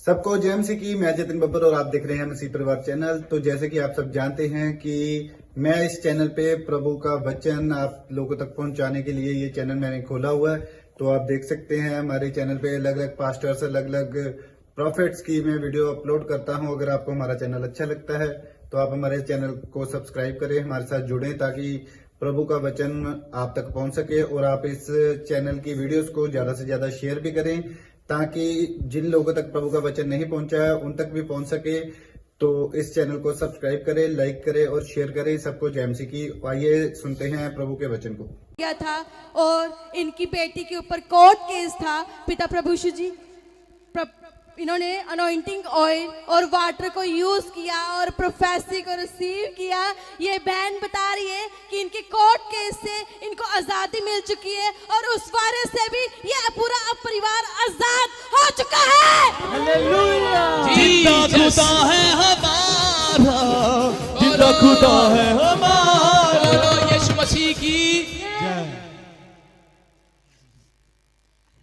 सबको जय मसीह की। मैं जतिन बब्बर और आप देख रहे हैं मसीह परिवार चैनल। तो जैसे कि आप सब जानते हैं कि मैं इस चैनल पे प्रभु का वचन आप लोगों तक पहुंचाने के लिए ये चैनल मैंने खोला हुआ है। तो आप देख सकते हैं हमारे चैनल पे अलग अलग पास्टर्स, अलग अलग प्रॉफिट्स की मैं वीडियो अपलोड करता हूं। अगर आपको हमारा चैनल अच्छा लगता है तो आप हमारे चैनल को सब्सक्राइब करें, हमारे साथ जुड़ें ताकि प्रभु का वचन आप तक पहुंच सके। और आप इस चैनल की वीडियोस को ज्यादा से ज्यादा शेयर भी करें ताकि जिन लोगों तक प्रभु का वचन नहीं पहुंचा है उन तक भी पहुंच सके। तो इस चैनल को सब्सक्राइब करें, लाइक करें और शेयर करें। सबको जय मसीह की। आइए सुनते हैं प्रभु के वचन को। किया था और इनकी बेटी के ऊपर कोर्ट केस था। पिता प्रभु यीशु जी इन्होंने अनॉइंटिंग ऑयल और वाटर को यूज किया और प्रोफेसी को रिसीव किया। ये बहन बता रही है कि इनके कोर्ट केस से इनको आजादी मिल चुकी है और उस वायरस से भी ये पूरा परिवार आजाद हो चुका है। जिंदा खुदा है हमारा, जिंदा खुदा है हमारा। यीशु मसीह की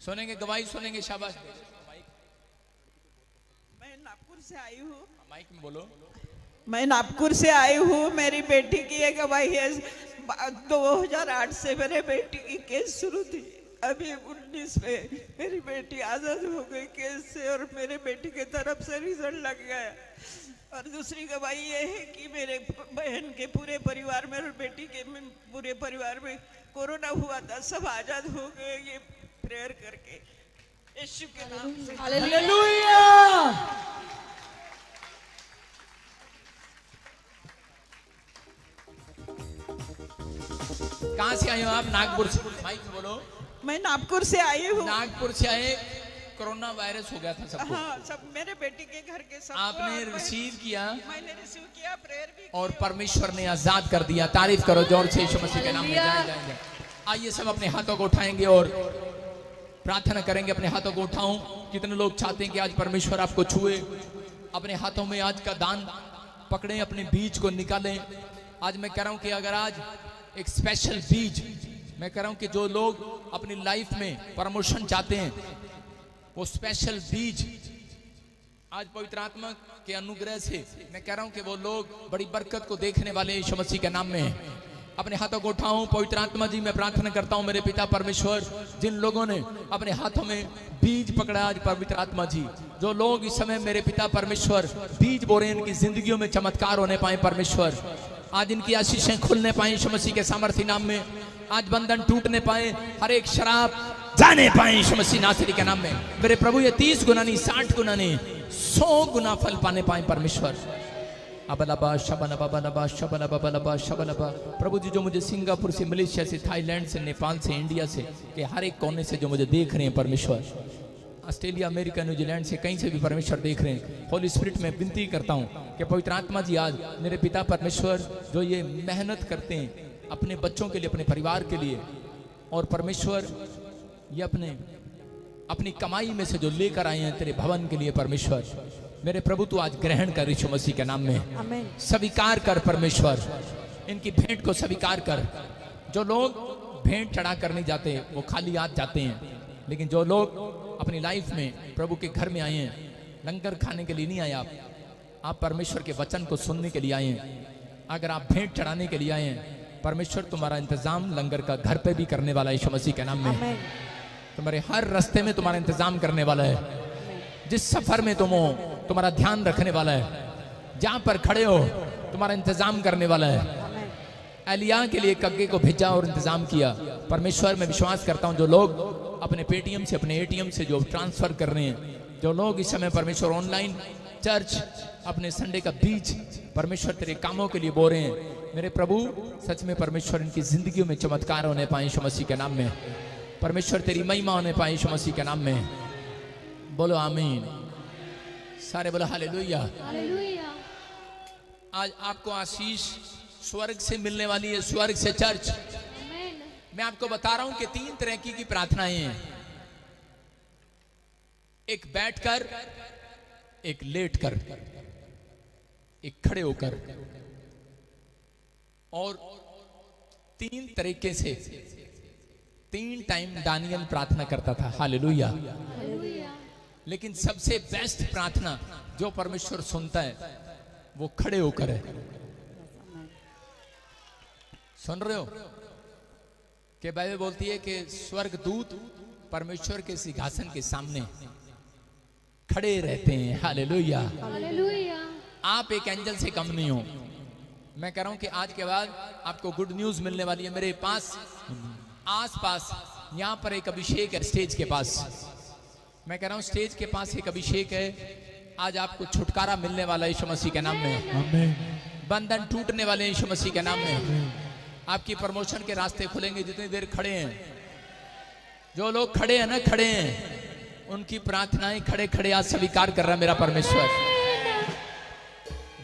सुनेंगे, गवाही सुनेंगे। शाबाश। मैं नागपुर से आई हूँ। माइक में बोलो। मैं नागपुर से आई हूँ। मेरी बेटी की एक गवाही है। 2008 से मेरे बेटी की केस शुरू थी। अभी 19 में मेरी बेटी आजाद हो गई केस से और मेरे बेटी के तरफ से रिजल्ट लग गया। और दूसरी गवाही ये है कि मेरे बहन के पूरे परिवार में और बेटी के पूरे परिवार में कोरोना हुआ था, सब आजाद हो गए ये प्रेयर करके यीशु के नाम से। हालेलुया। कहाँ से आए हो आप? नागपुर से। माइक में बोलो। मैं नागपुर से आई हूँ। नागपुर से आए। कोरोना वायरस हो गया था सबको। हाँ, सब मेरे बेटी के घर के सब आपने रिसीव किया मैंने रिसीव किया, प्रेयर भी की और परमेश्वर ने आजाद कर दिया। तारीफ करो जोर से यीशु मसीह के नाम में। जाएंगे। आइए सब अपने हाथों को उठाएंगे और प्रार्थना करेंगे। अपने हाथों को उठाऊं। कितने लोग चाहते हैं कि आज परमेश्वर आपको छुए? अपने हाथों में आज का दान पकड़ें, अपने बीज को निकालें। आज मैं कह रहा हूं कि अगर आज एक स्पेशल बीज, मैं कह रहा हूं कि जो लोग अपनी लाइफ में प्रमोशन चाहते हैं, वो स्पेशल बीज आज पवित्र आत्मा के अनुग्रह से मैं कह रहा हूं कि वो लोग बड़ी बरकत को देखने वाले यीशु मसीह के नाम में हैं। अपने हाथों को उठाऊं। पवित्र आत्मा जी, मैं प्रार्थना करता हूं मेरे पिता परमेश्वर, जिन लोगों ने अपने हाथों में बीज पकड़ा आज पवित्र आत्मा जी, जो लोग इस समय मेरे पिता परमेश्वर बीज बो रहे हैं, इनकी जिंदगियों में चमत्कार होने पाए परमेश्वर। आज इनकी आशीषें खुलने पाए यीशु मसीह के सामर्थ्य नाम में। आज बंधन टूटने पाए, हर एक शराब जाने पाए यीशु मसीह नासरी के नाम में। मेरे प्रभु ये 30 गुना नहीं, 60 गुना नहीं, 100 गुना फल पाने पाए परमेश्वर। अबलबा शबलबा बलबा शबलबा बलबा शबलबा। प्रभु जी, जो मुझे सिंगापुर से, मलेशिया से, थाईलैंड से, नेपाल से, इंडिया से, के हर एक कोने से जो मुझे देख रहे हैं परमेश्वर, ऑस्ट्रेलिया, अमेरिका, न्यूजीलैंड से कहीं से भी परमेश्वर देख रहे हैं, होली स्पिरिट में विनती करता हूँ कि पवित्र आत्मा जी आज मेरे पिता परमेश्वर जो ये मेहनत करते हैं अपने बच्चों के लिए, अपने परिवार के लिए, और परमेश्वर ये अपनी कमाई में से जो लेकर आए हैं तेरे भवन के लिए परमेश्वर, मेरे प्रभु तू आज ग्रहण कर यीशु मसीह के नाम में। आमीन। स्वीकार कर परमेश्वर, इनकी भेंट को स्वीकार कर। जो लोग भेंट चढ़ा कर नहीं जाते वो खाली हाथ जाते हैं, लेकिन जो लोग अपनी लाइफ में प्रभु के घर में आए हैं, लंगर खाने के लिए नहीं आए आप परमेश्वर के वचन को सुनने के लिए आए हैं। अगर आप भेंट चढ़ाने के लिए आए हैं, परमेश्वर तुम्हारा इंतजाम लंगर का घर पे भी करने वाला है यीशु मसीह के नाम में। तुम्हारे हर रास्ते में तुम्हारा इंतजाम करने वाला है। जिस सफर में तुम हो तुम्हारा ध्यान रखने वाला है। जहां पर खड़े हो तुम्हारा इंतजाम करने वाला है। एलिया के लिए कग्गे को भेजा और इंतजाम किया। परमेश्वर में विश्वास करता हूं जो लोग अपने पेटीएम से, अपने एटीएम से जो ट्रांसफर कर रहे हैं, जो लोग इस समय परमेश्वर ऑनलाइन चर्च अपने संडे का बीज परमेश्वर तेरे कामों के लिए बो रहे हैं, मेरे प्रभु सच में परमेश्वर इनकी जिंदगियों में चमत्कार होने पाए यीशु मसीह के नाम में। परमेश्वर तेरी महिमा होने पाए यीशु मसीह के नाम में। बोलो आमीन। सारे बोलो हालेलुया। हालेलुया। आज आपको आशीष स्वर्ग से मिलने वाली है, स्वर्ग से चर्च। मैं आपको बता रहा हूं कि 3 तरह की प्रार्थनाएं हैं। एक बैठकर, एक लेटकर, एक खड़े होकर, और 3 तरीके से 3 टाइम दानियल प्रार्थना करता था। हालेलुया। लेकिन सबसे बेस्ट प्रार्थना जो परमेश्वर सुनता है वो खड़े होकर है। सुन रहे हो कि बाइबल बोलती है कि स्वर्गदूत परमेश्वर के सिंहासन के सामने खड़े रहते हैं। हालेलुया। हालेलुया। आप एक एंजल से कम नहीं हो। मैं कह रहा हूं कि आज के बाद आपको गुड न्यूज मिलने वाली है। मेरे पास आसपास यहां पर एक अभिषेक है स्टेज के पास। मैं कह रहा हूं स्टेज के पास एक अभिषेक है। आज आपको छुटकारा मिलने वाला है यीशु मसीह के नाम में। आमीन। बंधन टूटने वाले हैं यीशु मसीह के नाम में। आपकी प्रमोशन के रास्ते खुलेंगे। जितनी देर खड़े हैं, जो लोग खड़े हैं ना, खड़े हैं, उनकी प्रार्थनाएं खड़े खड़े आज स्वीकार कर रहा है मेरा परमेश्वर।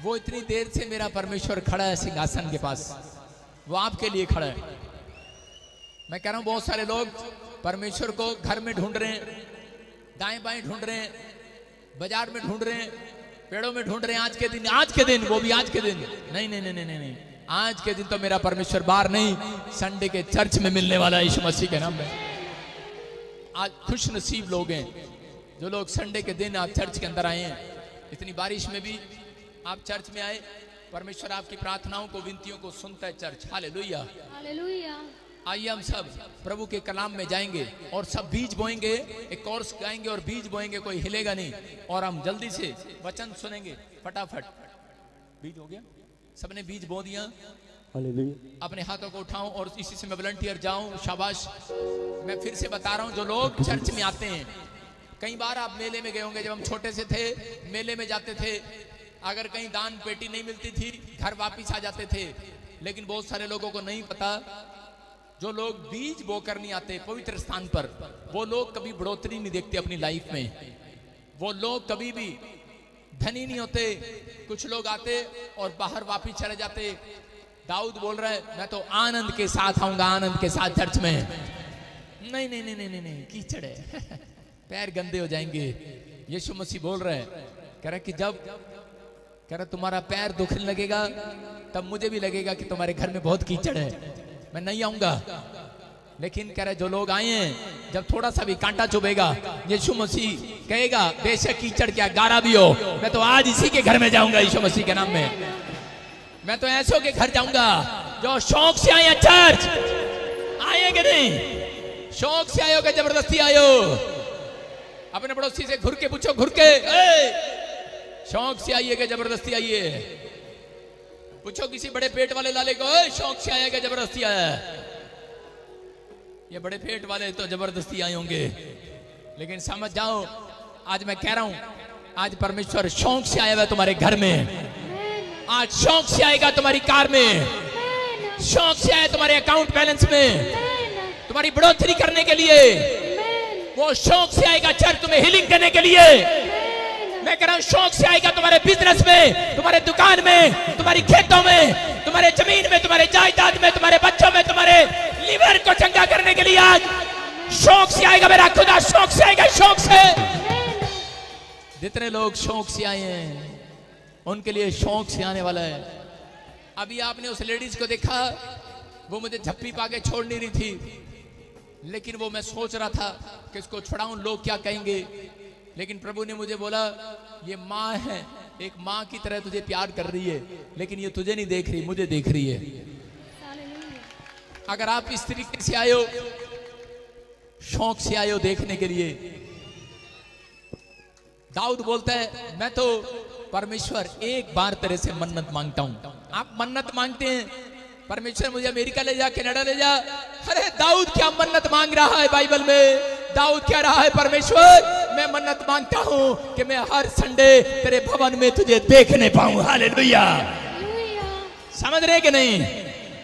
वो इतनी देर से मेरा परमेश्वर खड़ा है सिंहासन के पास, वो आपके लिए खड़ा है। मैं कह रहा हूं बहुत सारे लोग परमेश्वर को घर में ढूंढ रहे हैं, दाएं बाएं ढूंढ रहे हैं, बाजार में ढूंढ रहे हैं, पेड़ों में ढूंढ रहे हैं। आज के दिन वो भी आज के दिन नहीं नहीं नहीं नहीं नहीं, नहीं। आज के दिन तो मेरा परमेश्वर बाहर नहीं, संडे के चर्च में मिलने वाला है यीशु मसीह के नाम में। आज खुश नसीब लोग हैं जो लोग संडे के दिन आप चर्च के अंदर आए हैं। इतनी बारिश में भी आप चर्च में आए। परमेश्वर आपकी प्रार्थनाओं को, विनतियों को सुनता है चर्च। हालेलुया। हालेलुया। आइए हम सब प्रभु के कलाम में जाएंगे और सब बीज बोएंगे। एक कोर्स गाएंगे और बीज बोएंगे, कोई हिलेगा नहीं। और हम जल्दी से वचन सुनेंगे फटाफट। बीज हो गया, सबने बीज बो दिया। हालेलुया। अपने हाथों को उठाऊं और इसी से मैं वॉलंटियर जाऊं। शाबाश। मैं फिर से बता रहा हूं, जो लोग चर्च में आते हैं, कई बार आप मेले में गए होंगे। जब हम छोटे से थे मेले में जाते थे, अगर कहीं दान पेटी नहीं मिलती थी घर वापिस आ जाते थे। लेकिन बहुत सारे लोगों को नहीं पता, जो लोग बीज बोकर नहीं आते पवित्र स्थान पर, वो लोग कभी बढ़ोतरी नहीं देखते अपनी लाइफ में। वो लोग कभी भी धनी नहीं होते। कुछ लोग आते और बाहर वापिस चले जाते। दाऊद बोल रहा है, मैं तो आनंद के साथ आऊंगा, आनंद के साथ चर्च में। नहीं नहीं नहीं नहीं नहीं, कीचड़ है पैर गंदे हो जाएंगे। यीशु मसीह बोल रहा है, कह रहा कि जब कह रहा तुम्हारा पैर दुखने लगेगा तब मुझे भी लगेगा कि तुम्हारे घर में बहुत कीचड़ है, मैं नहीं आऊंगा। लेकिन कह रहे जो लोग आए हैं, जब थोड़ा सा भी कांटा चुभेगा, यीशु मसीह कहेगा बेशक कीचड़ क्या गारा भी हो, मैं तो आज इसी के घर में जाऊंगा यीशु मसीह के नाम में। मैं तो ऐसों के घर जाऊंगा जो शौक से आए चर्च। आएंगे नहीं, शौक से आए हो, जबरदस्ती आए हो। अपने पड़ोसी से घुर के पूछो, घुर के शौक से आइए क्या जबरदस्ती आइए? पूछो किसी बड़े पेट वाले लाले को, शौक से आया क्या जबरदस्ती आया? ये बड़े पेट वाले तो जबरदस्ती आए होंगे। लेकिन समझ जाओ, आज मैं कह रहा हूं, आज परमेश्वर शौक से आया हुआ तुम्हारे घर में। आज शौक से आएगा तुम्हारी कार में, शौक से आया तुम्हारे अकाउंट बैलेंस में, तुम्हारी बढ़ोतरी करने के लिए। वो शौक से आएगा चर्च तुम्हें हीलिंग देने के लिए। मैं कह रहा हूं शौक से आएगा तुम्हारे बिजनेस में, तुम्हारे दुकान में, तुम्हारी खेतों में, तुम्हारे जमीन में, तुम्हारे जायदाद में, तुम्हारे बच्चों में, तुम्हारे लीवर को चंगा करने के लिए। आज शौक से आएगा मेरा खुदा, शौक से आएगा, शौक से। जितने लोग शौक से आए हैं उनके लिए शौक से आने वाला है। अभी आपने उस लेडीज को देखा, वो मुझे झप्पी पाके छोड़ नहीं रही थी, लेकिन वो मैं सोच रहा था कि इसको छुड़ाऊं, लोग क्या कहेंगे। लेकिन प्रभु ने मुझे बोला, ये माँ है, एक माँ की तरह तुझे प्यार कर रही है, लेकिन ये तुझे नहीं देख रही, मुझे देख रही है। अगर आप इस तरीके से आए हो, शौक से आए हो देखने के लिए। दाऊद बोलता है, मैं तो परमेश्वर एक बार तेरे से मन्नत मांगता हूं। आप मन्नत मांगते हैं, परमेश्वर मुझे अमेरिका ले जा, कनाडा ले जा। अरे दाऊद क्या मन्नत मांग रहा है बाइबल में? दाऊद कह रहा है, परमेश्वर मैं मन्नत मांगता हूं कि मैं हर संडे तेरे भवन में तुझे देखने पाऊं। हालेलुया। समझ रहे कि नहीं?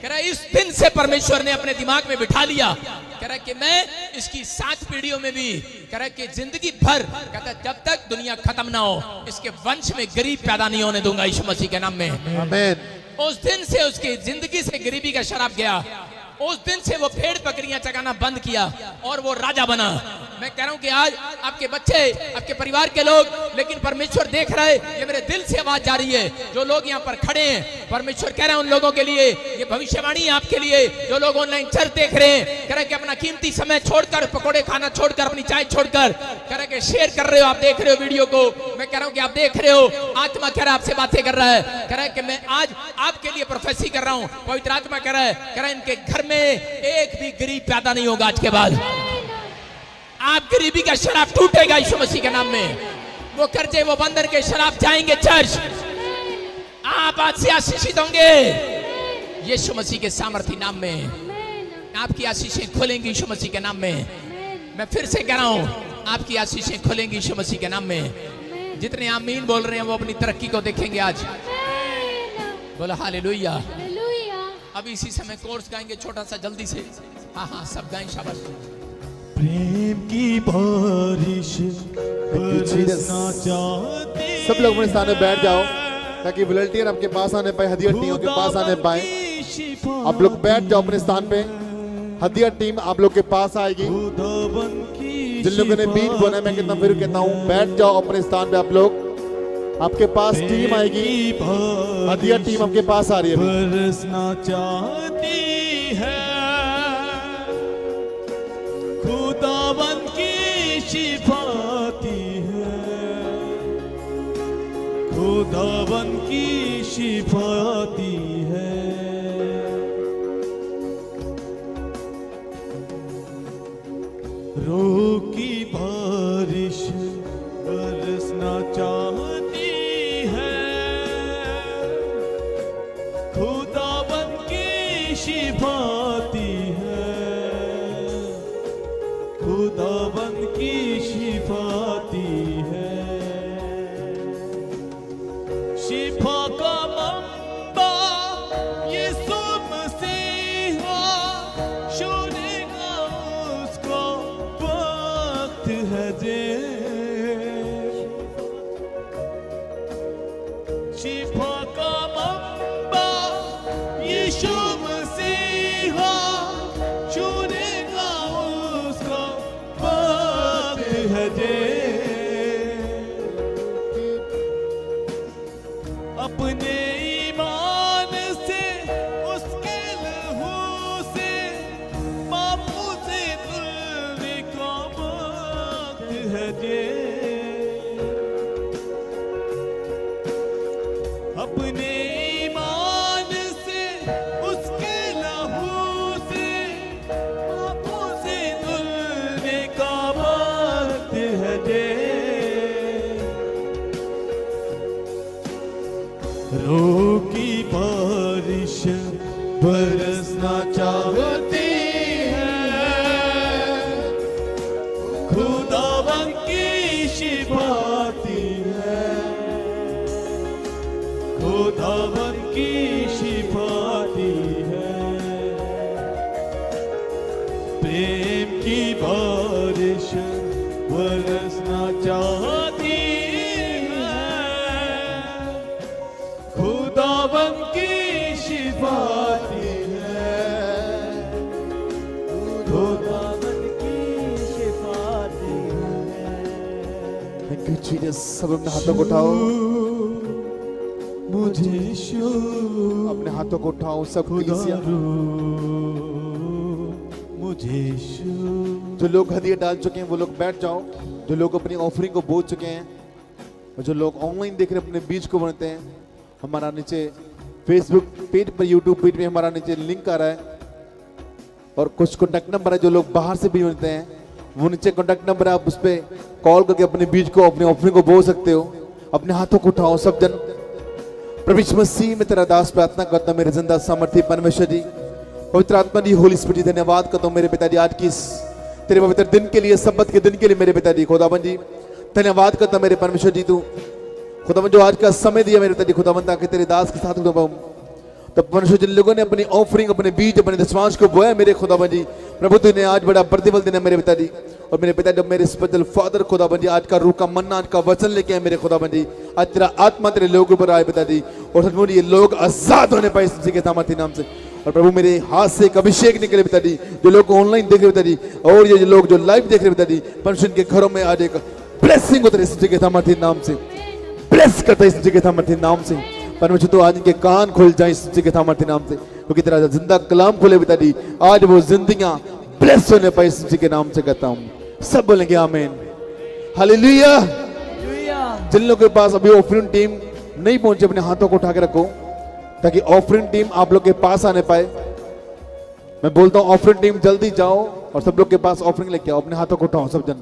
कह रहा इस दिन से परमेश्वर ने अपने दिमाग में बिठा लिया, कह रहा कि मैं इसकी 7 पीढ़ियों में भी, कह रहा कि जिंदगी भर, कहता जब तक दुनिया खत्म ना हो, इसके वंश में गरीब पैदा नहीं होने दूंगा यीशु मसीह के नाम में। आमीन। उस दिन से उसकी जिंदगी से गरीबी का शराब गया। उस दिन से वो भेड़ बकरियां चगाना बंद किया और वो राजा बना। मैं कह रहा हूं कि आज आपके बच्चे, आपके परिवार के लोग, लेकिन परमेश्वर देख रहे, ये मेरे दिल से आवाज जा रही है, जो लोग यहाँ पर खड़े हैं, परमेश्वर कह रहे हैं उन लोगों के लिए, ये भविष्यवाणी है आपके लिए, जो लोग ऑनलाइन चर्च देख रहे हैं, कह रहे कि अपना कीमती समय छोड़कर, पकौड़े खाना छोड़कर, अपनी चाय छोड़कर, कह रहे कि शेयर कर रहे हो, आप देख रहे हो वीडियो को। मैं कह रहा हूं कि आप देख रहे हो, आत्मा कह रहा है आपसे बातें कर रहा है, कह रहा है कि मैं आज आपके लिए प्रोफेसी कर रहा हूं। पवित्र आत्मा कह रहा है इनके घर में एक भी गरीब पैदा नहीं होगा आज के बाद। आप गरीबी का शराब टूटेगा यीशु मसीह के नाम में। वो कर्जे, वो बंधन के शराब जाएंगे चर्च। आप आज से आशीषित होंगे यीशु मसीह के सामर्थ्य नाम में। आपकी आशीषें खुलेंगी यीशु मसीह के नाम में। मैं फिर से कह रहा हूं, आपकी आशीषें खुलेंगी यीशु मसीह के नाम में। जितने आमीन बोल रहे हैं वो अपनी तरक्की को देखेंगे आज। बोला हालेलुया। अभी इसी समय कोर्स गाएंगे छोटा सा, जल्दी से। हाँ हाँ, सब गाएं, शाबाश। प्रेम की बारिश बरसना चाहते। सब लोग अपने स्थान में बैठ जाओ ताकि वॉलंटियर आपके पास आने पाए, हदिया टीम के पास आने पाए। आप लोग बैठ जाओ अपने स्थान पे, हदिया टीम आप लोग के पास आएगी। जिन लोगों ने बीज बोना है, मैं कितना फिर कहता हूँ, बैठ जाओ अपने स्थान पे। आप लोग, आपके पास टीम आएगी, हदिया टीम आपके पास आ रही है। बरसना चाहती है खुदावन की शिफाती है, खुदावन की शिफाती है। रोकी बारिश बरसना चाहती है, खुदावन की शिफाती है, खुदावन की शिफाती है। शिफा का मंबा यीशु मसीह, सुनेगा उसको वक्त है जे। शिफा का मंबा यीशु मसीह, सुनेगा उसको वक्त है जे। अपने ईमान से, उसके लहू से, पापों से धुलने का वक्त है जे। अपने ईमान से, उसके लहू से, पापों से धुलने का वक्त है जे। रोकी बारिश बरसना चाहती है, खुदावन की शिफाती है, खुदावन की शिफाती है। प्रेम की बारिश बरसना चाहती है, खुदावन की शिफाती है, खुदावन की शिफाती है। Thank you Jesus. सब अपने हाथों को उठाओ, मुझे शो अपने हाथों को उठाओ सब कलीसिया। मुझे शो। जो लोग हदिया डाल चुके हैं वो लोग बैठ जाओ। जो लोग अपनी ऑफरिंग को बोझ चुके हैं और जो लोग ऑनलाइन देख रहे हैं, अपने बीज को बनते हैं, हमारा नीचे फेसबुक पेज पर, यूट्यूब पेज में हमारा नीचे लिंक आ रहा है और कुछ कॉन्टैक्ट नंबर है। जो लोग बाहर से भी बनते हैं वो नीचे कॉन्टैक्ट नंबर है, आप उस पर कॉल करके अपने बीज को, अपनी ऑफरिंग को बोझ सकते हो। अपने हाथों को उठाओ सब जन। प्रभु यीशु मसीह में तेरा दास प्रार्थना करता हूं, मेरे जिंदा सामर्थ्य परमेश्वर जी, पवित्र आत्मा जी, होली स्पिरिट जी, धन्यवाद करता हूं मेरे पिताजी आज की इस तेरे पवित्र दिन के लिए, सब्बत के दिन के लिए मेरे पिताजी। खुदावन जी धन्यवाद करता मेरे परमेश्वर जी, तू खुदावन जो आज का समय दिया मेरे पिताजी, खुदावन ताकि तेरे दास के साथ तो परमेश्वर जिन लोगों ने अपनी ऑफरिंग, अपने बीज, अपने दशमांश को बोया मेरे खुदावन जी, प्रभु तूने आज बड़ा प्रतिफल देना मेरे पिताजी। और मेरे पिताजी, मेरे स्पेशल फादर खुदावन जी, आज का रूह का मन्ना, आज का वचन लेके आए मेरे खुदावन जी। आज तेरा आत्मा तेरे लोगों पर आए पिताजी, और सचमुच ये लोग आजाद होने पाए इसी के सामर्थ्य नाम से। और प्रभु मेरे हाथ से एक अभिषेक निकले पिता जी, जो लोग ऑनलाइन देख रहे पिता जी, और ये जो लोग जो लाइव देख रहे पिता जी, परमेश्वर के घरों में आज एक ब्लेसिंग होता है इस जगह सामर्थ्य नाम से, ब्लेस करता है इस जगह सामर्थ्य नाम से। परमेश्वर तो आज इनके कान खुल जाए इस जगह सामर्थ्य नाम से, क्योंकि तेरा जिंदा कलाम खुले पिता जी, आज वो जिंदगियां ब्लेस होने पाए इस जगह नाम से कहता हूँ। सब बोलेंगे आमीन, हालेलुया। जिन लोगों के पास अभी ऑफरिंग टीम नहीं पहुंचे, अपने हाथों को उठा के रखो ताकि ऑफरिंग टीम आप लोग के पास आने पाए। मैं बोलता हूं ऑफरिंग टीम जल्दी जाओ और सब लोग के पास ऑफरिंग लेके आओ। अपने हाथों को उठाओ, सब जन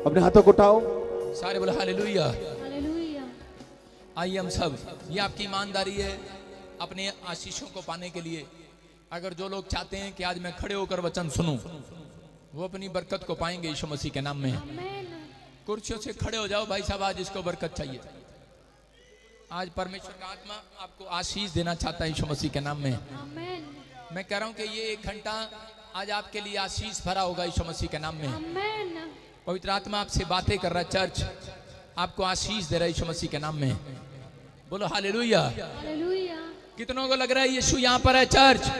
अपने हाथों को उठाओ। सारे बोले हालेलुया। हालेलुया। आइए हम सब, ये आपकी ईमानदारी है अपने आशीषों को पाने के लिए। अगर जो लोग चाहते हैं कि आज मैं खड़े होकर वचन सुनूं, वो अपनी बरकत को पाएंगे यीशु मसीह के नाम में। आमेन। कुर्सियों से खड़े हो जाओ भाई साहब, आज इसको बरकत चाहिए। आज परमेश्वर का आत्मा आपको आशीष देना चाहता है यीशु मसीह के नाम में। आमेन। मैं कह रहा हूं कि ये 1 घंटा आज आपके लिए आशीष भरा होगा यीशु मसीह के नाम में। आमेन। पवित्र आत्मा आपसे बातें कर रहा है, चर्च आपको आशीष दे रहा है यीशु मसीह के नाम में। बोलो हालेलुया। हालेलुया। कितनों को लग रहा है यीशु यहाँ पर है चर्च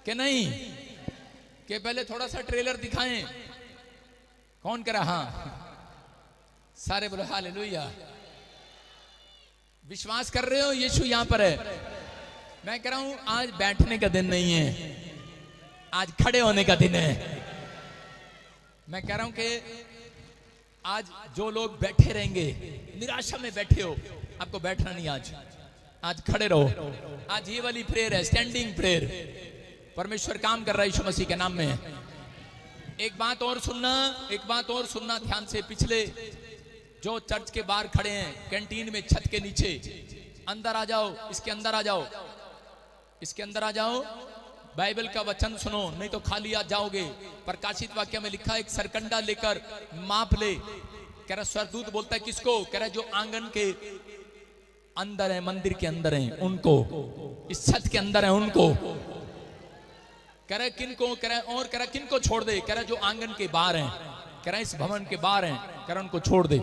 कि नहीं? कि पहले थोड़ा सा ट्रेलर दिखाएं। कौन कह रहा? हाँ, सारे बोलो हालेलुया। विश्वास कर रहे हो यीशु यहाँ पर है? मैं कह रहा हूं आज बैठने का दिन नहीं है, आज खड़े होने का दिन है। मैं कह रहा हूं कि आज जो लोग बैठे रहेंगे, निराशा में बैठे हो, आपको बैठना नहीं, आज खड़े रहो। आज ये वाली प्रेयर है, स्टैंडिंग प्रेयर। परमेश्वर काम कर रहा है यीशु मसीह के नाम में। एक बात और सुनना ध्यान से। पिछले जो चर्च के बाहर खड़े हैं, कैंटीन में, छत के नीचे, अंदर आ जाओ, इसके अंदर आ जाओ, इसके अंदर आ जाओ। बाइबल का वचन सुनो, नहीं तो खाली आ जाओगे। प्रकाशित वाक्य में लिखा है, एक सरकंडा लेकर माप ले। कह रहा स्वरदूत बोलता है किसको? कह रहा जो आंगन के अंदर है, मंदिर के अंदर हैं उनको, इस छत के अंदर है उनको। कह रहा किनको? कह रहा और कह रहा किनको छोड़ दे? कह रहा जो आंगन के बाहर हैं, कह रहा इस भवन के बाहर हैं, कह रहा उनको छोड़ दे।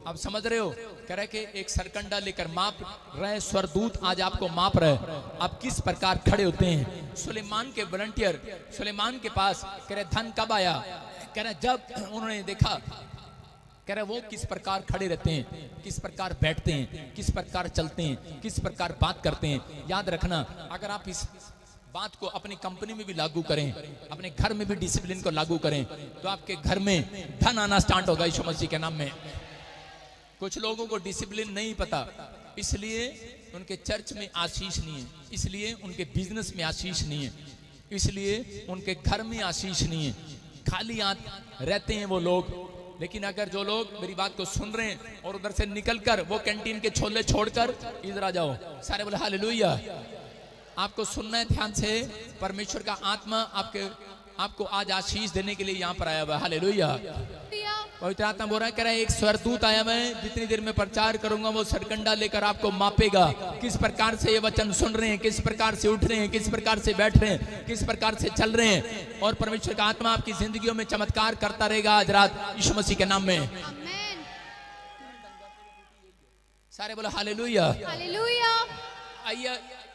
आप समझ रहे हो? कह रहा कि एक सरकंडा लेकर माप रहे स्वरदूत, आज आपको माप रहे आप किस प्रकार खड़े होते हैं। सुलेमान के वॉलंटियर सुलेमान के पास, कह रहे धन कब आया? कह रहा जब उन्होंने देखा। कह रहे वो किस प्रकार खड़े रहते हैं, किस प्रकार बैठते हैं, किस प्रकार चलते हैं, किस प्रकार बात करते हैं। याद रखना, अगर आप इस बात को अपनी कंपनी में भी लागू करें, अपने घर में भी डिसिप्लिन को लागू करें, तो आपके घर में धन आना स्टार्ट होगा यीशु मसीह के नाम में। कुछ लोगों को डिसिप्लिन नहीं पता, इसलिए उनके चर्च में आशीष नहीं है, इसलिए उनके बिजनेस में आशीष नहीं है, इसलिए उनके घर में आशीष नहीं है। खाली हाथ रहते हैं वो लोग। लेकिन अगर जो लोग मेरी बात को सुन रहे हैं और उधर से निकलकर वो कैंटीन के छोले छोड़कर इधर आ जाओ, सारे बोले हालेलुया। आपको सुनना है ध्यान से। परमेश्वर का आत्मा आपको आज आशीष देने के लिए यहाँ पर आया हुआ है। हालेलुया। पवित्र आत्मा बोल रहा है, कह रहा है एक स्वरदूत आया हुआ है, जितनी देर में प्रचार करूंगा वो सरकंडा लेकर आपको मापेगा। किस प्रकार से ये वचन सुन रहे हैं, किस प्रकार से उठ रहे हैं, किस प्रकार से बैठ रहे हैं, किस प्रकार से चल रहे हैं। और परमेश्वर का आत्मा आपकी जिंदगियों में चमत्कार करता रहेगा आज रात यीशु मसीह के नाम में। आमेन। सारे बोलो हालेलुया। हालेलुया।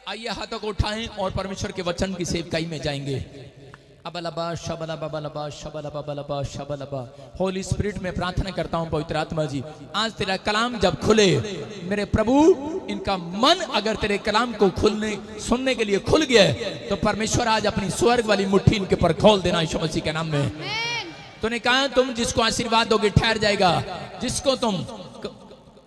आइए हाथों को उठाएं और परमेश्वर के वचन की सेवकाई में जाएंगे। अबलबा शबलबा बलबा शबलबा बलबा शबलबा। होली स्पिरिट में प्रार्थना करता हूं पवित्र आत्मा जी, आज तेरा कलाम जब खुले मेरे प्रभु, इनका मन अगर तेरे कलाम को सुनने के लिए खुल गया है, तो परमेश्वर आज अपनी स्वर्ग वाली मुट्ठी इनके पर खोल देना यीशु मसीह के नाम में। तूने कहा तुम जिसको आशीर्वाद दोगे ठहर जाएगा, जिसको तुम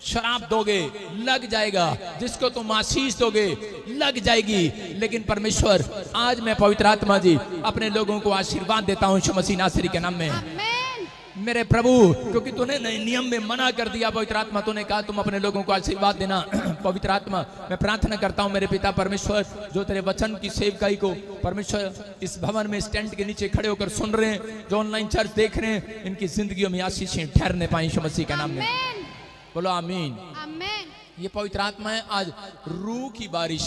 शराब दोगे लग जाएगा, जिसको तुम आशीष दोगे लग जाएगी। लेकिन परमेश्वर आज मैं पवित्र आत्मा जी अपने लोगों को आशीर्वाद देता हूं यीशु मसीह नासरी के नाम में। आमेन। मेरे प्रभु, क्योंकि तूने नए नियम में मना कर दिया पवित्र आत्मा, तूने कहा तुम अपने लोगों को आशीर्वाद देना। पवित्र आत्मा मैं प्रार्थना करता हूं मेरे पिता परमेश्वर, जो तेरे वचन की सेवकाई को परमेश्वर इस भवन में स्टैंड के नीचे खड़े होकर सुन रहे हैं, जो ऑनलाइन चर्च देख रहे हैं, इनकी जिंदगियों में आशीषें ठहरने पाए यीशु मसीह के नाम में। बोलो आमीन। आमेन। ये पवित्र आत्मा है आज रूह की बारिश,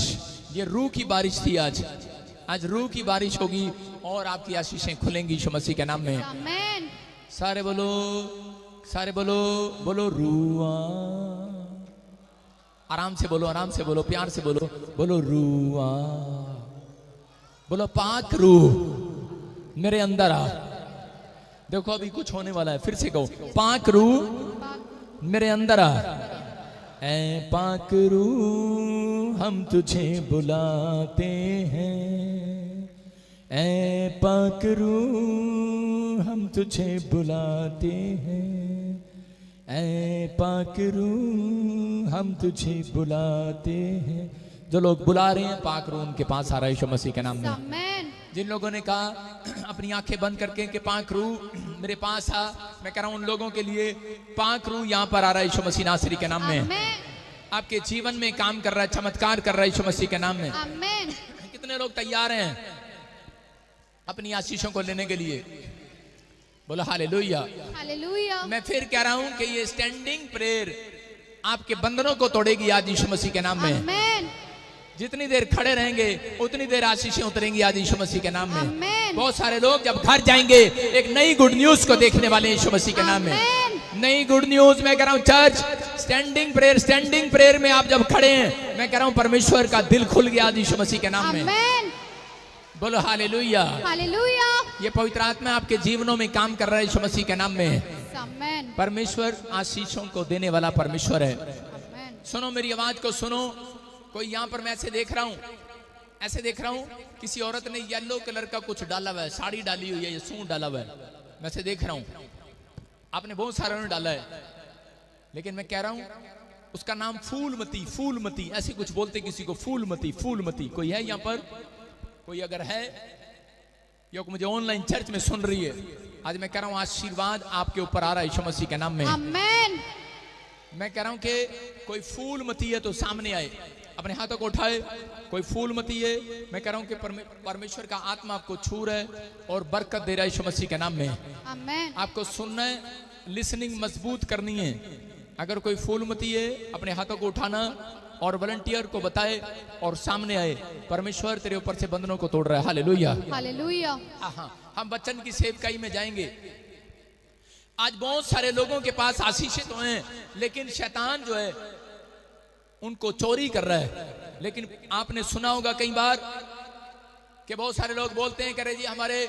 ये रूह की बारिश थी आज रूह की बारिश होगी और आपकी आशीषें खुलेंगी यीशु मसीह के नाम में। आमेन। सारे बोलो बोलो रूआ। आराम से बोलो, प्यार से बोलो रूआ। बोलो पाक रूह मेरे अंदर आ। देखो अभी कुछ होने वाला है, फिर से कहो पाक रूह मेरे अंदर आ। ऐ पाक रूह हम तुझे बुलाते हैं, ऐ पाक रूह हम तुझे बुलाते हैं, ऐ पाक रूह हम तुझे बुलाते हैं। जो लोग बुला रहे हैं पाक रूह उनके पास आ रहा है यीशु मसीह के नाम में। आमेन। जिन लोगों ने कहा अपनी आंखें बंद करके कि पाक रूह मेरे पास आ, मैं कह रहा हूं उन लोगों के लिए पाक रूह यहां पर आ रहा है यीशु मसीह नासरी के नाम में। आमेन। आपके जीवन में काम कर रहा है, चमत्कार कर रहा है यीशु मसीह के नाम में। आमेन। कितने लोग तैयार हैं अपनी आशीषों को लेने के लिए? बोलो हालेलुया। हालेलुया। मैं फिर कह रहा हूं कि ये स्टैंडिंग प्रेयर आपके बंधनों को तोड़ेगी आज यीशु मसीह के नाम में। आमेन। जितनी देर खड़े रहेंगे उतनी देर आशीषें उतरेंगी आज यीशु मसीह के नाम में। आमेन। बहुत सारे लोग जब घर जाएंगे एक नई गुड न्यूज को देखने वाले हैं यीशु मसीह के नाम में। आमेन। नई गुड न्यूज मैं कह रहा हूं चर्च स्टैंडिंग प्रेयर में आप जब खड़े हैं मैं कह रहा हूं परमेश्वर का दिल खुल गया आज यीशु मसीह के नाम में। आमेन। बोलो हालेलुया। हालेलुया। ये पवित्र आत्मा आपके जीवनों में काम कर रहा है यीशु मसीह के नाम में। आमेन। परमेश्वर आशीषों को देने वाला परमेश्वर है। आमेन। सुनो मेरी आवाज को सुनो। कोई यहाँ पर मैं ऐसे देख रहा हूँ, ऐसे देख रहा हूँ किसी औरत ने येलो कलर का कुछ डाला हुआ है, साड़ी डाली हुई है, ये सूट डाला हुआ है, मैं ऐसे देख रहा हूँ। आपने बहुत सारे ने डाला है, लेकिन मैं कह रहा हूँ उसका नाम फूलमती ऐसे कुछ बोलते किसी को, फूलमती। कोई है यहाँ पर? कोई अगर है या मुझे ऑनलाइन चर्च में सुन रही है, आज मैं कह रहा हूँ आशीर्वाद आपके ऊपर आ रहा है यीशु मसीह के नाम में। आमेन। मैं कह रहा हूं कि कोई फूलमती है तो सामने आए, अपने हाथों को उठाए। कोई फूलमती है, मैं कह रहा हूं कि परमेश्वर का आत्मा आपको छू रहा है और बरकत दे रहा है यीशु मसीह के नाम में। आमेन। आपको सुनना है, लिसनिंग मजबूत करनी है। अगर कोई फूलमती है अपने हाथों को उठाना और वॉलंटियर को बताए और सामने आए। परमेश्वर तेरे ऊपर से बंधनों को तोड़ रहा है। हालेलुया। हालेलुया। हाँ, हम वचन की सेवकाई में जाएंगे। आज बहुत सारे लोगों के पास आशीषें तो हैं, लेकिन शैतान जो है उनको चोरी कर रहा है। लेकिन आपने सुना होगा कई बार कि बहुत सारे लोग बोलते हैं करे जी हमारे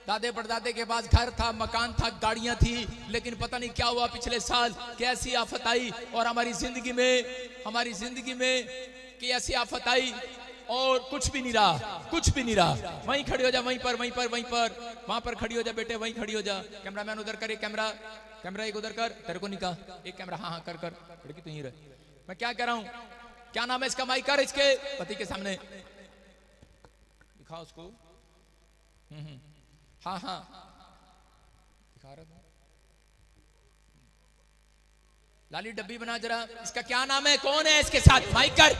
दादे परदादे के पास घर था, मकान था, गाड़ियां थी, लेकिन पता नहीं क्या हुआ पिछले साल, कैसी आफत आई और हमारी जिंदगी में कि ऐसी आफत आई और कुछ भी नहीं रहा। वहीं खड़ी हो जा, वहीं पर वहां पर खड़ी हो जा बेटे, वहीं खड़ी हो जा। कैमरामैन उधर कर, एक कैमरा एक उधर कर, तेरे को नहीं कहा एक कैमरा, हाँ कर लड़की तो यहीं रहे। मैं क्या कह रहा हूं, क्या नाम है इसका? माइक कर इसके पति के सामने दिखा उसको। हाँ दिखा रहा था। लाली डब्बी बना जरा, इसका क्या नाम है? कौन है इसके साथ? माइक कर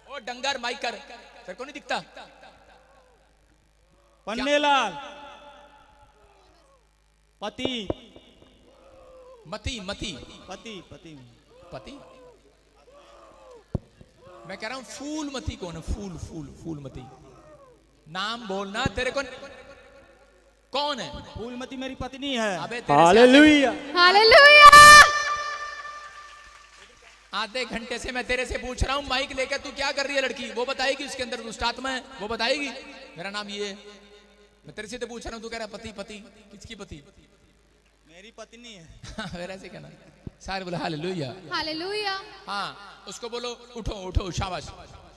ओ डंगर, माइक कर, तेरे को नहीं दिखता? पन्नेलाल पति मैं कह रहा हूं फूलमती कौन है? फूलमती नाम बोलना। तेरे को कौन है? फूलमती मेरी पत्नी है। अबे तेरे से हालेलुया। हालेलुया। आधे घंटे से मैं तेरे से पूछ रहा हूं, माइक लेकर तू क्या कर रही है लड़की? वो बताएगी उसके अंदर दुष्ट आत्मा है, वो बताएगी मेरा नाम ये है। मैं तेरे से तो पूछ रहा हूं, तू कह रहा पति। किसकी पति? मेरी पत्नी है। फिर ऐसे कहना सारे बोले हालेलुया। हालेलुया। हाँ, उसको बोलो उठो, शाबाश,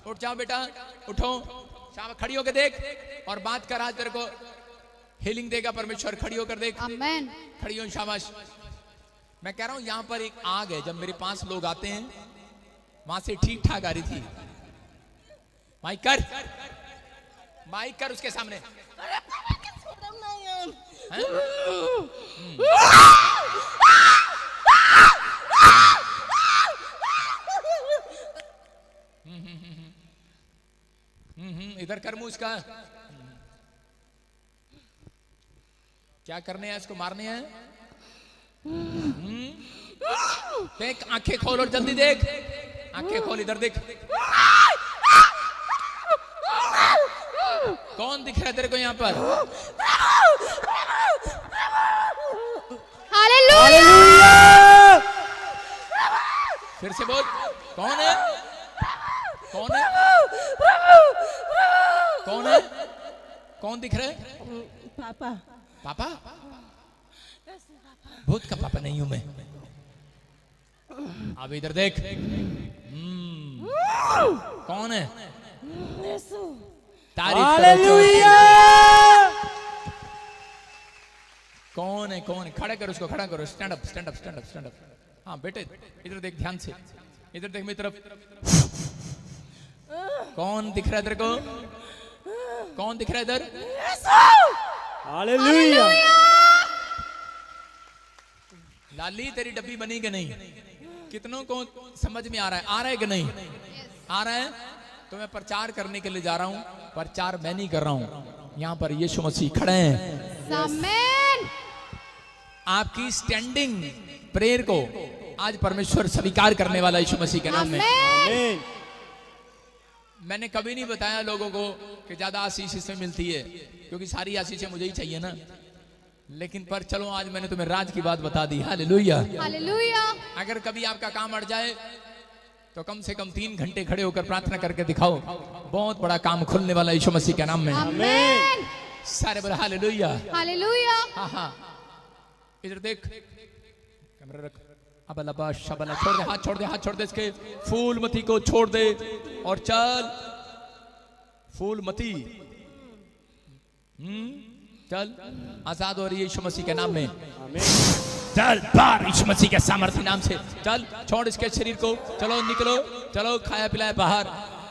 उठ जाओ बेटा, उठो, शाबाश, खड़ी होकर देख और बात कर। आज तेरे को हीलिंग देगा परमेश्वर। खड़ी होकर देख। आमेन। खड़ी हो, शाबाश। मैं कह रहा हूं यहां पर एक आग है। जब मेरे पास लोग आते हैं वहां से ठीक ठाक आ रही थी। माइक कर उसके सामने। इधर कर मुंह इसका। क्या करने हैं? इसको मारने हैं। देख, आंखें खोल और जल्दी देख, आंखें खोल, इधर देख। कौन दिख रहा है तेरे को यहाँ पर? हालेलुया। फिर से बोल, कौन है? कौन है? कौन दिख रहा है? पापा। पापा? भूत का पापा नहीं हूं मैं। अब इधर देख। कौन है? तारीफ हालेलुया। कौन है? कौन है? खड़ा करो उसको, खड़ा करो। Stand up, stand up, stand up, stand up. हाँ बेटे इधर देख ध्यान से, इधर देख मेरी तरफ। कौन दिख रहा है तेरे को? कौन दिख रहा है इधर? हालेलुया। लाली तेरी डब्बी बनी कि नहीं? कितनों को समझ में आ रहा है? आ रहा है कि नहीं? आ रहा है? तो मैं प्रचार करने के लिए जा रहा हूं। प्रचार मैं नहीं कर रहा हूं, यहां पर यीशु मसीह खड़े हैं। आमेन। आपकी स्टैंडिंग प्रेयर को आज परमेश्वर स्वीकार करने वाला यीशु मसीह के नाम में। आमीन। मैंने कभी नहीं बताया लोगों को कि ज्यादा आशीष इसमें मिलती है, क्योंकि सारी आशीषें मुझे ही चाहिए ना। लेकिन पर चलो आज मैंने तुम्हें राज की बात बता दी। हालेलुया। हालेलुया। अगर कभी आपका काम अड़ जाए तो कम से कम 3 घंटे खड़े होकर प्रार्थना करके दिखाओ, बहुत बड़ा काम खुलने वाला यीशु मसीह के नाम में। आमेन। सारे बोले हालेलुया। हालेलुया। हाँ हाँ इधर देख, कैमरा रख। अबला शबला, छोड़ दे हाथ, छोड़ दे हाथ, छोड़ दे इसके। फूलमती को छोड़ दे और चल। फूलमती चल, आजाद हो रही है यीशु मसीह के नाम में। चल बाहर यीशु मसीह के सामर्थ्य नाम से। चल छोड़ इसके शरीर को, चलो निकलो, चलो खाया पिलाया बाहर।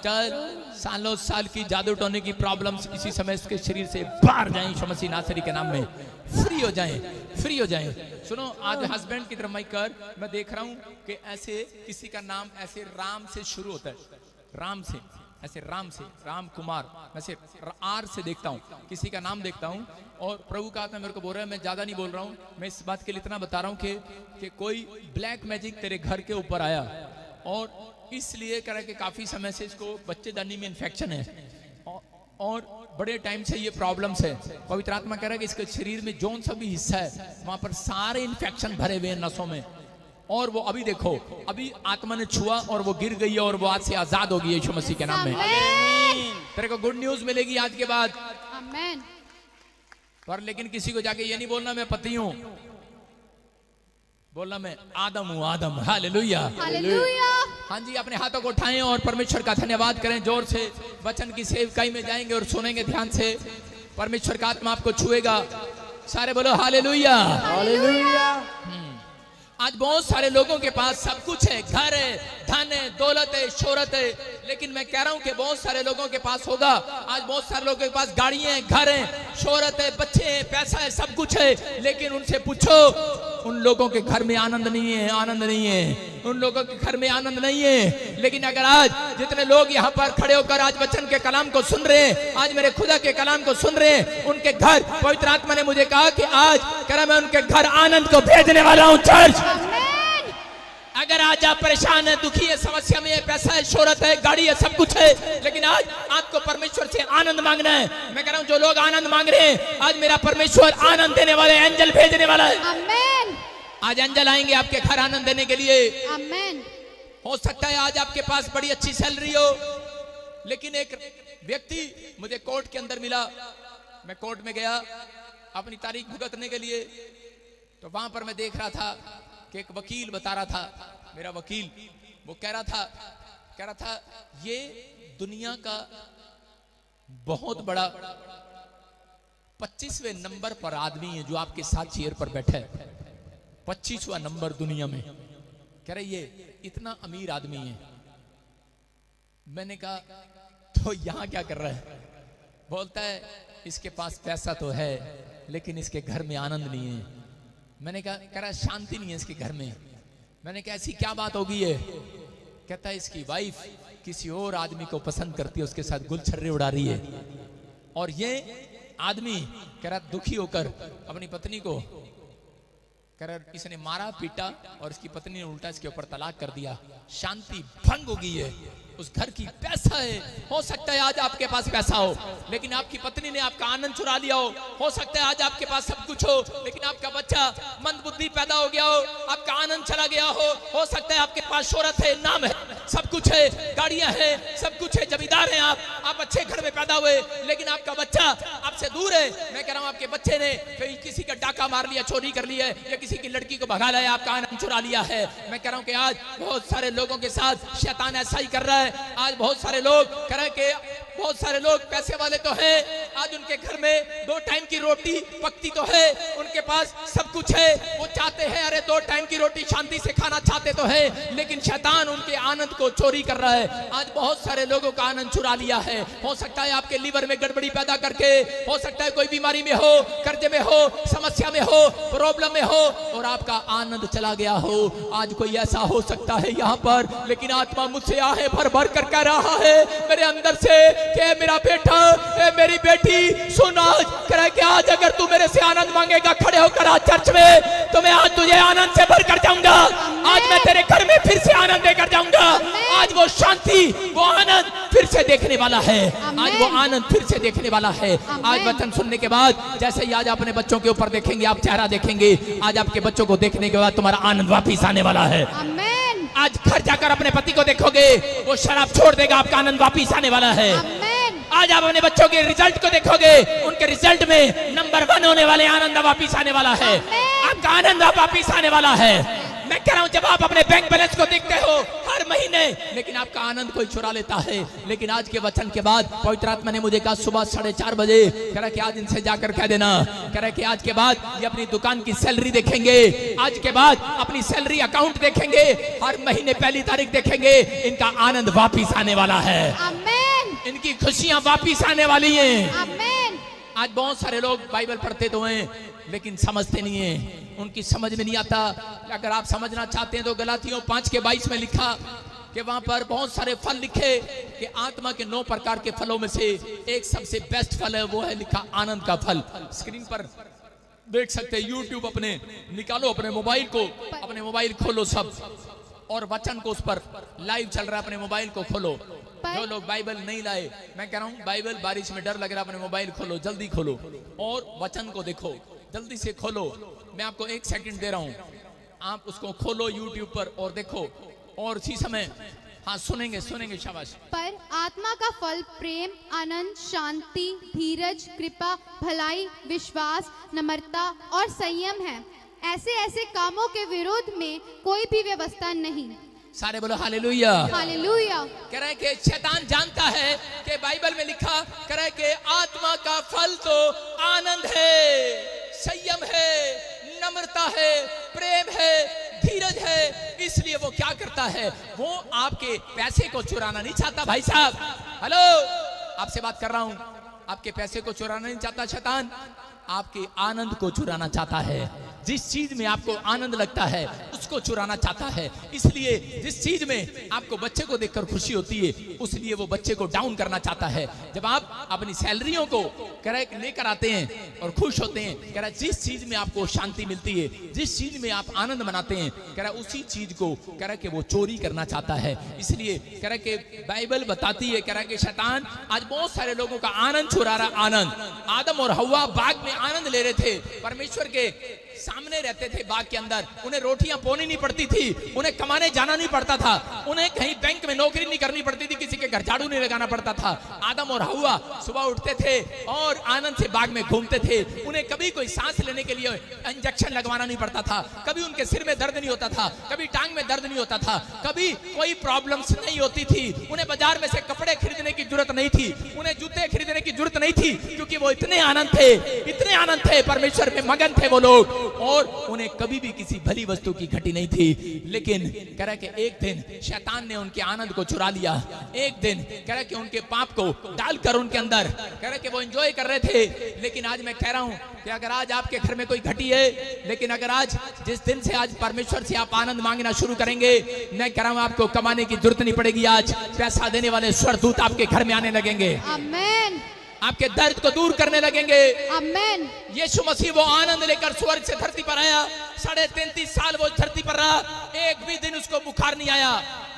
चल सालों साल की जादू टोने की प्रॉब्लम्स इसी समय इसके शरीर से बाहर जाएं यीशु मसीह नासरी के नाम में। फ्री हो जाएं, फ्री हो जाएं। सुनो आज हस्बैंड की तरफ माइक कर। मैं देख रहा हूं कि ऐसे किसी का नाम ऐसे राम से शुरू होता है, राम से, ऐसे राम से, राम कुमार, मैं से आर से देखता हूं, किसी का नाम देखता हूं। और प्रभु का आत्मा मेरे को बोल रहा है, मैं ज्यादा नहीं बोल रहा हूं, मैं इस बात के लिए इतना बता रहा हूं कि कोई ब्लैक मैजिक तेरे घर के ऊपर आया और इसलिए कह रहा है कि काफी समय से इसको बच्चेदानी में इन्फेक्शन है और बड़े टाइम से ये प्रॉब्लम्स है। पवित्र आत्मा कह रहा है कि इसके शरीर में जोन सा भी हिस्सा है वहां पर सारे इन्फेक्शन भरे हुए हैं नसों में। और वो अभी देखो, अभी आत्मा ने छुआ और वो गिर गई है और वो आज से आजाद होगी यीशु मसीह के नाम में। तेरे को गुड न्यूज मिलेगी आज के बाद। आमेन। पर लेकिन किसी को जाके ये नहीं बोलना मैं पति हूं, बोलना मैं आदम हूं, आदम। हालेलुया। हालेलुया। हाँ जी, अपने हाथों को उठाएं और परमेश्वर का धन्यवाद करें जोर से। वचन की सेवकाई में जाएंगे और सुनेंगे ध्यान से। परमेश्वर का आत्मा आपको छुएगा। सारे बोलो हालेलुया। हालेलुया। आज बहुत सारे लोगों के पास सब कुछ है, घर है, धन है, दौलत है, शोहरत है, लेकिन मैं कह रहा हूं कि बहुत सारे लोगों के पास होगा। आज बहुत सारे लोगों के पास गाड़ियां हैं, घर है, शोहरत है, बच्चे हैं, पैसा है, सब कुछ है, लेकिन उनसे पूछो, उन लोगों के घर में आनंद नहीं है, आनंद नहीं है, उन लोगों के घर में आनंद नहीं है। लेकिन अगर आज जितने लोग यहाँ पर खड़े होकर आज वचन के कलाम को सुन रहे हैं, आज मेरे खुदा के कलाम को सुन रहे हैं, उनके घर पवित्र आत्मा ने मुझे कहा कि आज कह रहा मैं उनके घर आनंद को भेजने वाला हूँ। चर्च, अगर आज आप परेशान है, दुखी है, समस्या में है, पैसा है, शोहरत है, गाड़ी है, सब कुछ है, लेकिन आज आपको परमेश्वर से आनंद मांगना है। मैं कह रहा हूं जो लोग आनंद मांग रहे हैं, आज मेरा परमेश्वर आनंद देने वाले एंजल भेजने वाला है। आमेन। आज एंजल आएंगे आपके घर आनंद देने के लिए। आमेन। हो सकता है आज आपके पास बड़ी अच्छी सैलरी हो, लेकिन एक व्यक्ति मुझे कोर्ट के अंदर मिला। मैं कोर्ट में गया अपनी तारीख भुगतने के लिए, तो वहां पर मैं देख रहा था कि एक वकील बता रहा था, मेरा वकील, वो कह रहा था ये दुनिया का बहुत बड़ा 25वें नंबर पर आदमी है जो आपके साथ चेयर पर बैठा है। 25वां नंबर दुनिया में। कह रहे ये इतना अमीर आदमी है। मैंने कहा तो यहां क्या कर रहा है? बोलता है इसके पास पैसा तो है लेकिन इसके घर में आनंद नहीं है। मैंने कह रहा शांति नहीं है इसके घर में। मैंने कहा ऐसी क्या बात होगी है? कहता है इसकी वाइफ किसी और आदमी को पसंद करती है, उसके साथ गुलछर्रे उड़ा रही है। और ये आदमी कह रहा दुखी होकर अपनी पत्नी को कह रहा इसने मारा पीटा और इसकी पत्नी ने उल्टा इसके ऊपर तलाक कर दिया। शांति भंग हो गई है। उस घर की पैसा है, हो सकता है आज आपके पास पैसा हो लेकिन आपकी पत्नी ने आपका आनंद चुरा लिया हो सकता है आज आपके पास सब कुछ हो लेकिन आपका बच्चा मंदबुद्धि पैदा हो गया हो, आपका आनंद चला गया हो सकता है आपके पास शोहरत है, नाम है, सब कुछ है, गाड़ियां हैं, सब कुछ है, जमींदार हैं, आप अच्छे घर में पैदा हुए लेकिन आपका बच्चा आपसे दूर है। मैं कह रहा हूं आपके बच्चे ने कहीं किसी का डाका मार लिया, चोरी कर लिया है, या किसी की लड़की को भगा लाया, आपका आनंद चुरा लिया है। मैं कह रहा हूं कि आज बहुत सारे लोगों के साथ शैतान ऐसा ही कर रहा है। आज बहुत सारे लोग कह रहे हैं कि बहुत सारे लोग पैसे वाले तो हैं, आज उनके घर में 2 टाइम की रोटी पकती तो है, उनके पास सब कुछ है, वो चाहते हैं अरे 2 टाइम की रोटी शांति से खाना चाहते तो है, लेकिन शैतान उनके आनंद को चोरी कर रहा है। आज बहुत सारे लोगों का आनंद चुरा लिया है। हो सकता है आपके लीवर में गड़बड़ी पैदा करके, हो सकता है कोई बीमारी में हो, कर्जे में हो, समस्या में हो, प्रॉब्लम में हो और आपका आनंद चला गया हो। आज कोई ऐसा हो सकता है यहाँ पर, लेकिन आत्मा मुझसे आहे भर भर कर कह रहा है मेरे अंदर से कि मेरा बेटा, मेरी बेटी सुन, आज कह कि आज अगर तू मेरे से आनंद मांगेगा खड़े होकर आज चर्च में, तो मैं आज तुझे आनंद से भर कर जाऊंगा। आज मैं तेरे घर में फिर से आनंद देकर जाऊंगा। आज वो शांति, वो आनंद फिर से देखने वाला है। आज वो आनंद फिर से देखने वाला है। आज वचन सुनने के बाद जैसे ही आज अपने बच्चों के ऊपर देखेंगे, आप चेहरा देखेंगे, आज आपके बच्चों को देखने के बाद तुम्हारा आनंद वापिस आने वाला है। आज घर जाकर अपने पति को देखोगे, वो शराब छोड़ देगा, आपका आनंद वापिस आने वाला है। आज आप अपने बच्चों के रिजल्ट को देखोगे, उनके रिजल्ट में नंबर 1 होने वाले, आनंद वापिस आने वाला है। आपका आनंद वापिस आने वाला है। मैं कह रहा हूं जब आप अपने बैंक बैलेंस को देखते हो हर महीने, लेकिन आपका आनंद कोई चुरा लेता है। लेकिन आज के वचन के बाद पवित्र आत्मा ने मुझे कहा सुबह 4:30 बजे, कह रहा कि आज इनसे जाकर कह देना, कह रहा कि आज के बाद ये अपनी दुकान की सैलरी देखेंगे, आज के बाद अपनी सैलरी अकाउंट देखेंगे, हर महीने 1 तारीख देखेंगे, इनका आनंद वापिस आने वाला है। इनकी खुशियां वापिस आने वाली हैं। आज बहुत सारे लोग बाइबल पढ़ते तो हैं लेकिन समझते नहीं है, उनकी समझ में नहीं आता। अगर आप समझना चाहते हैं तो गलातियों 5:22 में लिखा कि वहां पर बहुत सारे फल लिखे कि आत्मा के 9 प्रकार के फलों में से एक सबसे बेस्ट फल है, वो है लिखा आनंद का फल। स्क्रीन पर देख सकते हैं, यूट्यूब अपने निकालो, अपने मोबाइल को, अपने मोबाइल खोलो सब, और वचन को उस पर लाइव चल रहा है, अपने मोबाइल को खोलो। जो लोग बाइबल नहीं लाए, मैं कह रहा हूं बाइबल, बारिश में डर लग रहा है, अपने मोबाइल खोलो, जल्दी खोलो और वचन को देखो, जल्दी से खोलो। मैं आपको 1 सेकंड दे रहा हूं, आप उसको खोलो यूट्यूब पर और देखो, और उसी समय हाँ सुनेंगे शाबाश। पर आत्मा का फल प्रेम, आनंद, शांति, धीरज, कृपा, भलाई, विश्वास, नम्रता और संयम है। ऐसे कामों के विरोध में कोई भी व्यवस्था नहीं। सारे बोलो हालेलुया। हालेलुया। कह रहे हैं कि शैतान जानता है कि बाइबल में लिखा, कह रहे हैं कि आत्मा का फल तो आनंद है, संयम है, नम्रता है, प्रेम है, धीरज है। इसलिए वो क्या करता है, वो आपके पैसे को चुराना नहीं चाहता। भाई साहब हेलो, आपसे बात कर रहा हूं, आपके पैसे को चुराना नहीं चाहता शैतान, आपके आनंद को चुराना चाहता है। जिस चीज में आपको आनंद लगता है उसको चुराना चाहता है। इसलिए जिस चीज में आपको बच्चे को देखकर खुशी होती है, उसलिए वो बच्चे को डाउन करना चाहता है। जब आप अपनी सैलरियों को लेकर आते हैं और खुश होते हैं, कह रहा जिस चीज में आपको शांति मिलती है, जिस चीज में आप आनंद मनाते हैं, कह रहा उसी चीज को कह रहा कि वो चोरी करना चाहता है। इसलिए कह रहा कि बाइबल बताती है, कह रहा कि शैतान आज बहुत सारे लोगों का आनंद चुरा रहा। आनंद, आदम और हव्वा बाग में आनंद ले रहे थे, परमेश्वर के सामने रहते थे बाग के अंदर, उन्हें रोटियां बोनी नहीं पड़ती थी, उन्हें कमाने जाना नहीं पड़ता था, उन्हें कहीं बैंक में नौकरी नहीं करनी पड़ती थी, किसी के घर झाड़ू नहीं लगाना पड़ता था। आदम और हव्वा सुबह उठते थे और आनंद से बाग में घूमते थे। उन्हें कभी कोई सांस लेने के लिए इंजेक्शन लगवाना नहीं पड़ता था, कभी उनके सिर में दर्द नहीं होता था, कभी टांग में दर्द नहीं होता था, कभी कोई प्रॉब्लम्स नहीं होती थी। उन्हें बाजार में से कपड़े खरीदने की जरूरत नहीं थी, उन्हें जूते खरीदने की जरूरत नहीं थी, क्योंकि वो इतने आनंद थे, परमेश्वर में मगन थे वो लोग, और उन्हें कभी भी किसी भली वस्तु की घटी नहीं थी। लेकिन कह रहा कि एक दिन शैतान ने उनके आनंद को चुरा लिया। एक दिन कह रहा कि उनके पाप को डालकर उनके अंदर, कह रहा कि वो एंजॉय कर रहे थे। लेकिन आज मैं कह रहा हूं कि अगर आज आपके घर में कोई घटी है, लेकिन अगर आज जिस दिन से आज परमेश्वर से आप आनंद मांगना शुरू करेंगे, मैं कह रहा हूं आपको कमाने की जरूरत नहीं पड़ेगी। आज पैसा देने वाले स्वर्गदूत आपके घर में आने लगेंगे, आमीन। आपके दर्द को दूर करने लगेंगे, आमीन। यीशु मसीह वो आनंद लेकर स्वर्ग से धरती पर आया, 33.5 साल वो धरती पर रहा, एक भी दिन उसको बुखार नहीं आया।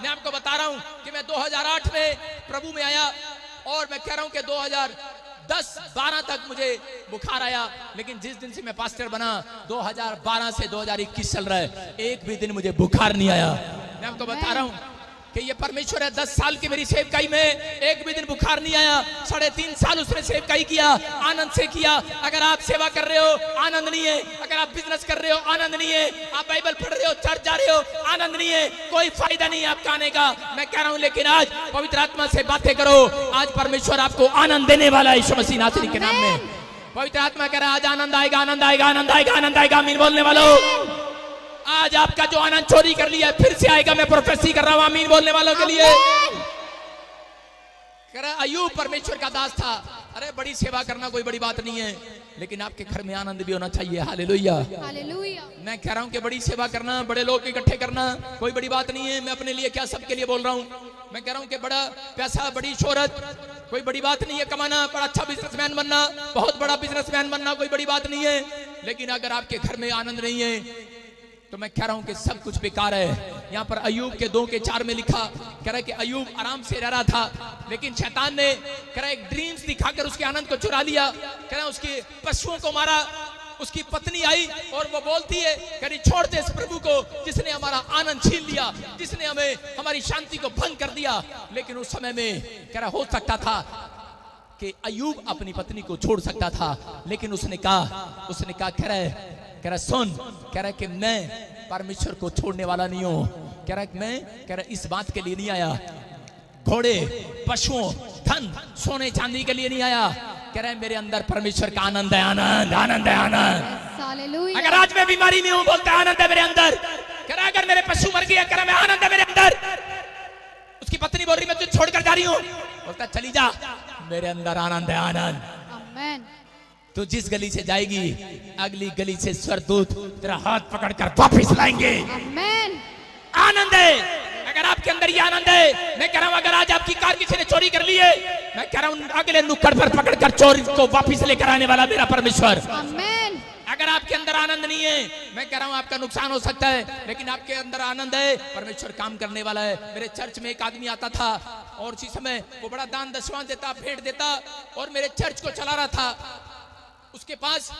मैं आपको बता रहा हूं कि मैं 2008 में प्रभु में आया, और मैं कह रहा हूं कि 2010-12 तक मुझे बुखार आया, लेकिन जिस दिन से मैं पास्टर बना 2012 से 2021 चल रहा है, एक भी दिन मुझे बुखार नहीं आया। मैं आपको बता रहा हूं कि ये परमेश्वर है। 10 साल की मेरी सेवकाई में एक भी दिन बुखार नहीं आया। 3.5 साल उसने सेवकाई किया, आनंद से किया। अगर आप सेवा कर रहे हो, आनंद नहीं है। अगर आप बिजनेस कर रहे हो, आनंद नहीं है। आप बाइबल पढ़ रहे हो, चर्च जा रहे हो, आनंद नहीं है। कोई फायदा नहीं है आपका आने का। मैं कह रहा हूं लेकिन आज पवित्र आत्मा से बातें करो। आज परमेश्वर आपको आनंद देने वाला है यीशु मसीह नासरी के नाम में। पवित्र आत्मा कह रहा है आज आनंद आएगा, आनंद आएगा, आनंद आएगा, आनंद आएगा। आमीन बोलने वालों, आज आपका जो आनंद चोरी कर लिया है फिर से आएगा। मैं प्रोफेसी कर रहा हूं आमीन बोलने वालों के लिए। कह रहा अय्यूब परमेश्वर का दास था। अरे बड़ी सेवा करना कोई बड़ी बात नहीं है, लेकिन आपके घर में आनंद भी होना चाहिए। Hallelujah, hallelujah. मैं कह रहा हूं कि बड़ी सेवा करना, बड़े लोग इकट्ठे करना कोई बड़ी बात नहीं है। मैं अपने लिए क्या सबके लिए बोल रहा हूं। मैं कह रहा हूं कि बड़ा पैसा, बड़ी शोहरत कोई बड़ी बात नहीं है। कमाना, बड़ा अच्छा बिजनेसमैन बनना, बहुत बड़ा बिजनेसमैन बनना कोई बड़ी बात नहीं है। लेकिन अगर आपके घर में आनंद नहीं है तो मैं कह रहा हूं कि सब कुछ बेकार है। यहाँ पर अय्यूब के 2:4 में लिखा, कह रहा है कि अय्यूब आराम से रह रहा था, लेकिन शैतान ने कह रहा एक ड्रीम्स दिखाकर उसके आनंद को चुरा लिया। कह रहा उसके पशुओं को मारा। उसकी पत्नी आई और वो बोलती है, कह रही छोड़ दे इस प्रभु को जिसने हमारा आनंद छीन लिया, जिसने हमें हमारी शांति को भंग कर दिया। लेकिन उस समय में कह रहा हो सकता था कि अय्यूब अपनी पत्नी को छोड़ सकता था, लेकिन उसने कहा कह रहा सुन, कह रहा कि मैं परमेश्वर को छोड़ने वाला नहीं हूं। कह रहा इस बात के लिए नहीं आया, घोड़े, पशुओं, धन, सोने चांदी के लिए नहीं आया। कह रहा है मेरे अंदर परमेश्वर का आनंद है, आनंद, आनंद है, आनंद। हालेलुया। अगर आज मैं बीमारी में हूं, बोलता है आनंद है मेरे अंदर। कह रहा अगर मेरे पशु मर गया, कह रहा मैं आनंद है मेरे अंदर। उसकी पत्नी बोल रही मैं तुझे छोड़कर जा रही हूं, बोलता चली जा, मेरे अंदर आनंद है, आनंद। आमेन। तो जिस गली से जाएगी अगली गली से स्वर्गदूत तेरा हाथ पकड़कर वापस लाएंगे। आमेन। आनंद है। अगर आपके अंदर ये आनंद है, मैं कह रहा हूं अगर आज आपकी कार किसी ने चोरी कर ली है, मैं कह रहा हूं अगले नुक्कड़ पर पकड़कर चोर को वापस लेकर आने वाला मेरा परमेश्वर। आमेन। अगर आपके अंदर आनंद नहीं है, मैं कह रहा हूं आपका नुकसान हो सकता है, लेकिन आपके अंदर आनंद है, परमेश्वर काम करने वाला है। मेरे चर्च में एक आदमी आता था और उसी समय वो बड़ा दान दशवां देता, भेंट देता और मेरे चर्च को चला रहा था। उसके पास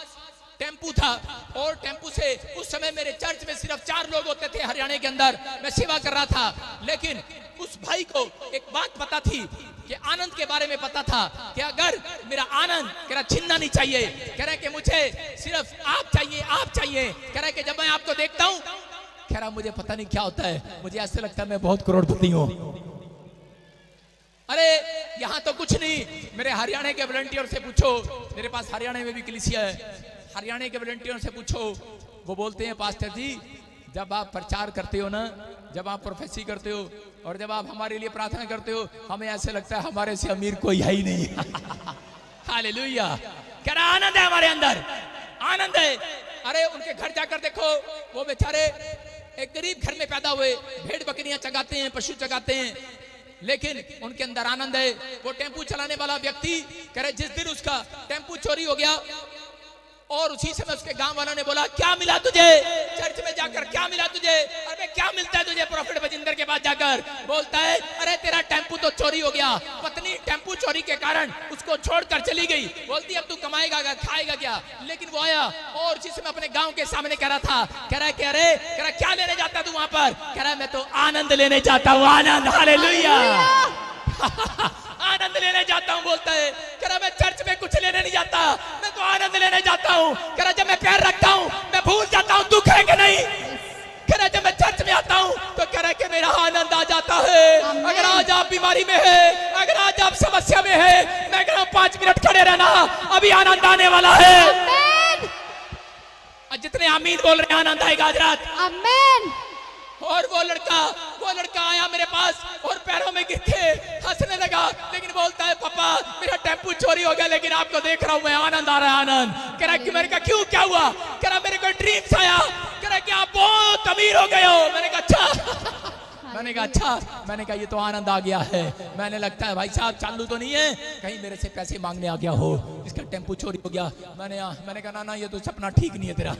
टेम्पू था और टेम्पू से उस समय मेरे चर्च में सिर्फ 4 लोग होते थे हरियाणा के अंदर। मैं सेवा कर रहा था, लेकिन उस भाई को एक बात पता थी कि आनंद के बारे में पता था कि अगर मेरा आनंद कह रहा छीनना नहीं चाहिए। कह रहा कि मुझे सिर्फ आप चाहिए, आप चाहिए। कह रहा कि जब मैं आपको देखता हूं, कह रहा मुझे पता नहीं क्या होता है, मुझे ऐसे लगता है मैं बहुत करोड़पति हूं। अरे यहाँ तो कुछ नहीं, मेरे हरियाणा के वॉलंटियर से पूछो, मेरे पास हरियाणा में भी कलीसिया है, हरियाणा के वॉलंटियर से पूछो, वो बोलते हैं पास्टर जी जब आप प्रचार करते हो ना, जब आप प्रोफेसी करते हो और जब आप हमारे लिए प्रार्थना करते हो, हमें ऐसे लगता है हमारे से अमीर कोई है ही नहीं। हालेलुया। कह रहा आनंद है हमारे अंदर, आनंद है। अरे उनके घर जाकर देखो, वो बेचारे एक गरीब घर में पैदा हुए, भेड़ बकरियां चगाते हैं, पशु चगाते हैं, लेकिन उनके अंदर आनंद है। वो टेम्पू चलाने वाला व्यक्ति कह रहे जिस दिन उसका टेम्पू चोरी हो गया और उसी समय उसके गांव वालों ने बोला क्या मिला तुझे, चर्च में जाकर क्या मिला तुझे? अरे क्या मिलता है तुझे प्रॉफिट बजिंदर के पास जाकर? बोलता है अरे तेरा टेम्पू तो चोरी हो गया। पत्नी टेम्पू चोरी के कारण उसको छोड़कर चली गई। बोलती अब तू कमाएगा खाएगा क्या? लेकिन वो आया और जिसमें अपने गांव के सामने कह रहा था, कह रहा है कि अरे कह रहा क्या लेने जाता तू वहां पर? कह रहा है मैं तो आनंद लेने जाता हूँ, आनंद। हालेलुया। आनंद लेने जाता हूँ। बोलता है कह रहा मैं चर्च में कुछ लेने नहीं जाता, मैं तो आनंद लेने जाता हूँ। कह रहा जब मैं पैर रखता हूँ मैं भूल जाता हूँ दुख है कि नहीं। कह रहा जब मैं चर्च में आता हूँ तो कह रहा कि मेरा आनंद आ जाता है। अगर आज आप बीमारी में है, अगर आज आप समस्या में है, मैं कह रहा हूँ 5 मिनट खड़े रहना, अभी आनंद आने वाला है। जितने आमीन बोल रहे हैं आनंद आएगा आज रात। आमीन। और वो लड़का आया मेरे पास और पैरों में गिर के हंसने लगा, लेकिन बोलता है पापा मेरा टेम्पू चोरी हो गया, लेकिन आपको देख रहा हूं मैं, आनंद आ रहा है, आनंद। कह रहा कि मैंने कहा क्यों, क्या हुआ? कह रहा मेरे को ड्रीम्स आया, कह रहा कि आप बहुत अमीर हो गए हो। मैंने कहा अच्छा, मैंने कहा ये तो आनंद आ गया है। मैंने लगता है भाई साहब चालू तो नहीं है, कहीं मेरे से पैसे मांगने आ गया हो, इसका टेम्पू चोरी हो गया। मैंने कहा ना ये तो सपना ठीक नहीं है तेरा।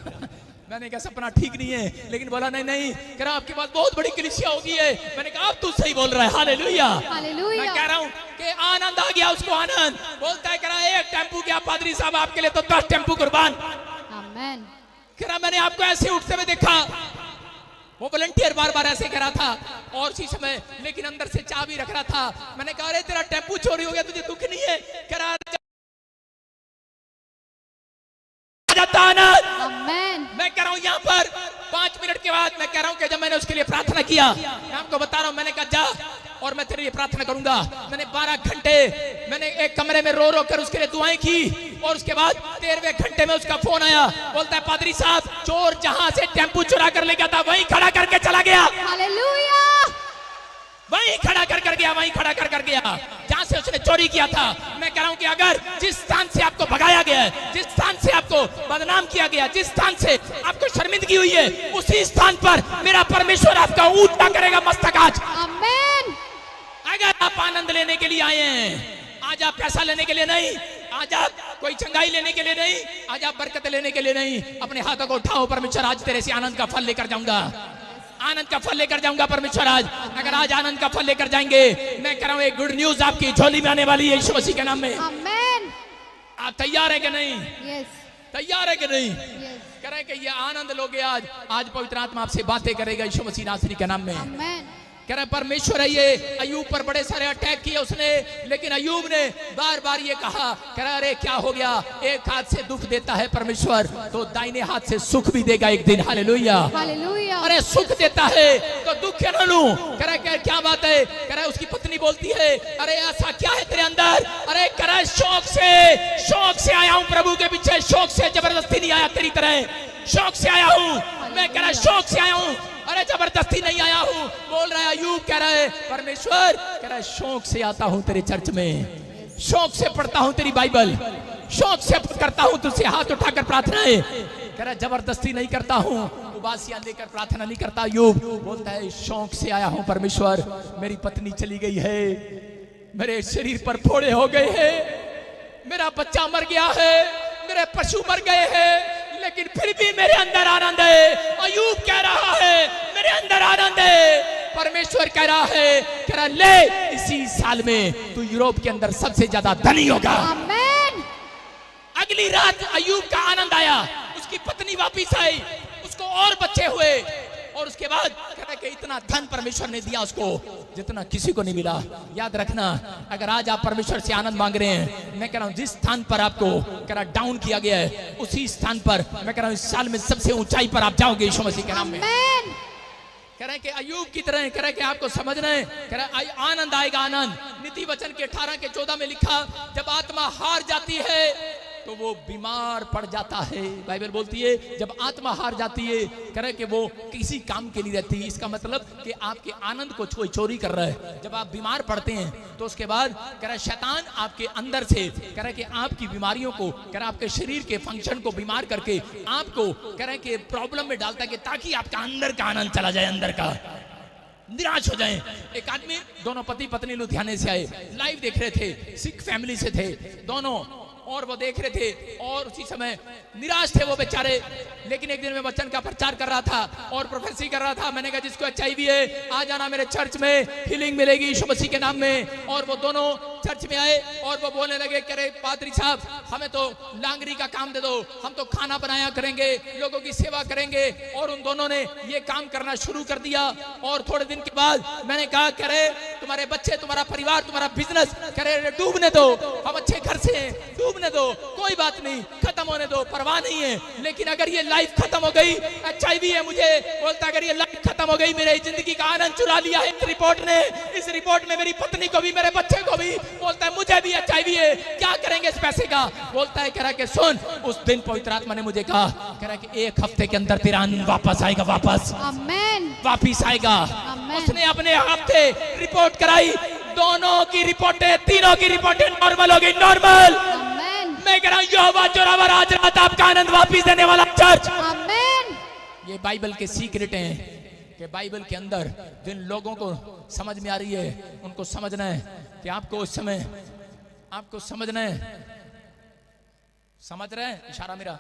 मैंने कहा सपना ठीक नहीं है, लेकिन बोला नहीं कह रहा आपके पास बहुत बड़ी कलीसिया होगी है। मैंने कहा अब तू सही बोल रहा है। हालेलुया। मैं कह रहा हूँ कि आनंद आ गया उसको, आनंद। बोलता है कह रहा एक टेम्पू क्या पादरी साहब आपके लिए तो 10 टेम्पू कुर्बान। आमीन। कह रहा मैंने आपको ऐसे उठते हुए देखा। वो वॉलंटियर बार बार ऐसे कह रहा था और उसी समय लेकिन अंदर से चाबी रख रहा था। मैंने कहा अरे तेरा टेम्पू चोरी हो गया, तुझे दुख नहीं है? कह रहा आमेन। मैं कह रहा हूं यहाँ पर 5 मिनट के बाद मैं कह रहा हूं कि जब मैंने उसके लिए प्रार्थना किया, मैं आपको बता रहा हूं, मैंने कहा जा और मैं तेरे लिए प्रार्थना करूंगा। मैंने 12 घंटे मैंने एक कमरे में रो रो कर उसके लिए दुआएं की और उसके बाद 13वें घंटे में उसका फोन आया। बोलता है पादरी साहब, चोर जहां से टेम्पू चुरा कर ले गया था वहीं खड़ा करके चला गया, हालेलुया। वहीं खड़ा कर गया, वहीं खड़ा कर गया जहां से उसने चोरी किया था। मैं कह रहा हूं कि अगर जिस स्थान से आपको भगाया गया है, जिस स्थान से आपको बदनाम किया गया, जिस स्थान से आपको शर्मिंदगी हुई है, उसी स्थान पर मेरा परमेश्वर आपका ऊंचा करेगा मस्तक आज। आमेन। अगर आप आनंद लेने के लिए आए हैं, आज आप पैसा लेने के लिए नहीं, आज आप कोई चंगाई लेने के लिए नहीं, आज आप बरकत लेने के लिए नहीं, अपने हाथों को उठाओ, परमेश्वर आज तेरे से आनंद का फल लेकर जाऊंगा, आनंद का फल लेकर जाऊंगा परमेश्वर आज। अगर आज आनंद का फल लेकर जाएंगे, मैं कह रहा हूं एक गुड न्यूज आपकी झोली में आने वाली है यीशु मसीह के नाम में। आमेन। आप तैयार है कि नहीं? यस, तैयार है कि नहीं? यस। कह रहे हैं कि ये आनंद लोगे आज पवित्र आत्मा आपसे बातें करेगा यीशु मसीह नासरी के नाम में। आमेन। कह रहे परमेश्वर है ये। अयूब पर बड़े सारे अटैक किए उसने, लेकिन अयूब ने बार बार ये कहा, कह रहा अरे क्या हो गया, एक हाथ से दुख देता है परमेश्वर तो दाहिने हाथ से सुख भी देगा एक दिन। Hallelujah, hallelujah. अरे सुख देता है तो दुख क्यों न लूं? कह रहा क्या बात है? कह रहा उसकी पत्नी बोलती है अरे ऐसा क्या है तेरे अंदर? अरे कह रहा शौक से आया हूं प्रभु के पीछे, शौक से, जबरदस्ती नहीं आया तेरी तरह, शौक से आया हूं। मैं कह रहा शौक से आया हूं, अरे जबरदस्ती नहीं आया हूं। बोल रहा है अयूब, कह रहा है परमेश्वर, कह रहा है शौक से आता हूं तेरे चर्च में, शौक से पढ़ता हूं तेरी बाइबल, शौक से करता हूं तुझसे हाथ उठाकर प्रार्थनाएं। कह रहा जबरदस्ती नहीं करता हूं, उबासियां लेकर प्रार्थना नहीं करता। अयूब बोलता है शौक से आया हूं परमेश्वर। मेरी पत्नी चली गई है, मेरे शरीर पर फोड़े हो गए हैं, मेरा बच्चा मर गया है, मेरे पशु मर गए हैं, लेकिन फिर भी मेरे अंदर आनंद है। अयूब कह रहा है मेरे अंदर आनंद है। परमेश्वर कह रहा है, कह रहा ले इसी साल में तू यूरोप के अंदर सबसे ज्यादा धनी होगा। आमेन। अगली रात अयूब का आनंद आया, उसकी पत्नी वापिस आई, उसको और बच्चे हुए और उसके बाद कह रहा कि इतना धन परमेश्वर ने दिया उसको जितना किसी को नहीं मिला। याद रखना, अगर आज आप परमेश्वर से आनंद मांग रहे हैं, मैं कह रहा हूं जिस स्थान पर आपको कह रहा डाउन किया गया है, उसी स्थान पर मैं कह रहा हूं इस साल में सबसे ऊंचाई पर आप जाओगे यीशु मसीह के नाम में। आमेन। कह रहे कि अयूब की तरह, कह रहे कि आपको समझना है, कह रहे आनंद आएगा आनंद। नीति वचन के 18 के 14 में लिखा, जब आत्मा हार जाती है तो वो बीमार पड़ जाता है। बाइबल बोलती है जब आत्मा हार जाती है, कह रहे कि वो किसी काम के लिए रहती है। इसका मतलब कि आपके आनंद को कोई चोरी कर रहा है। जब आप बीमार पड़ते हैं तो उसके बाद कह रहे शैतान आपके अंदर से कह रहे कि आपकी बीमारियों को, कह रहे आपके शरीर के फंक्शन को बीमार करके आपको कह रहे कि प्रॉब्लम में डालता है कि ताकि आपका अंदर का आनंद चला जाए, अंदर का निराश हो जाए। एक आदमी, दोनों पति पत्नी लुधियाने से आए, लाइव देख रहे थे, सिख फैमिली से थे दोनों, और वो देख रहे थे और उसी समय निराश थे वो बेचारे। लेकिन एक दिन मैं वचन का प्रचार कर रहा था और प्रोफेसी कर रहा था। मैंने कहा जिसको HIV है आ जाना मेरे चर्च में, हीलिंग मिलेगी यीशु मसीह के नाम में। और वो दोनों चर्च में आए और वो बोलने लगे, कह रहे पादरी साहब हमें तो लांगरी का काम दे दो, हम तो खाना बनाया करेंगे, लोगों की सेवा करेंगे। और उन दोनों ने ये काम करना शुरू कर दिया। और थोड़े दिन के बाद मैंने कहा, कह रहे तुम्हारे बच्चे, तुम्हारा परिवार, तुम्हारा बिजनेस, कह रहे डूबने दो, हम अच्छे घर से हैं, डूबने दो, कोई बात नहीं, खत्म होने दो, परवाह नहीं है। लेकिन अगर ये लाइफ खत्म हो गई, HIV है मुझे बोलता, अगर ये लाइफ खत्म हो गई, मेरी जिंदगी का आनंद चुरा लिया है इस रिपोर्ट ने, इस रिपोर्ट में मेरी पत्नी को भी, मेरे बच्चे को भी, बोलता है मुझे भी HIV है, क्या करेंगे इस पैसे का? बोलता है, कह रहा कि सुन, उस दिन पवित्र आत्मा ने मुझे कहा, कह रहा कि 1 हफ्ते के अंदर तेरा आनंद वापस आएगा, वापस आमेन। वापिस आएगा। आमेन। उसने अपने हफ्ते रिपोर्ट कराई, दोनों की रिपोर्टें, तीनों की रिपोर्टें नॉर्मल हो गई, नॉर्मल। आमेन। मैं कह रहा हूं यहोवा जोरावर आज रात आपका आनंद वापिस देने वाला चर्च। आमेन। ये बाइबल के सीक्रेट हैं कि बाइबल के अंदर जिन लोगों को समझ में आ रही है उनको समझना है कि आपको उस समय, आपको समझना है, समझ रहे हैं इशारा मेरा?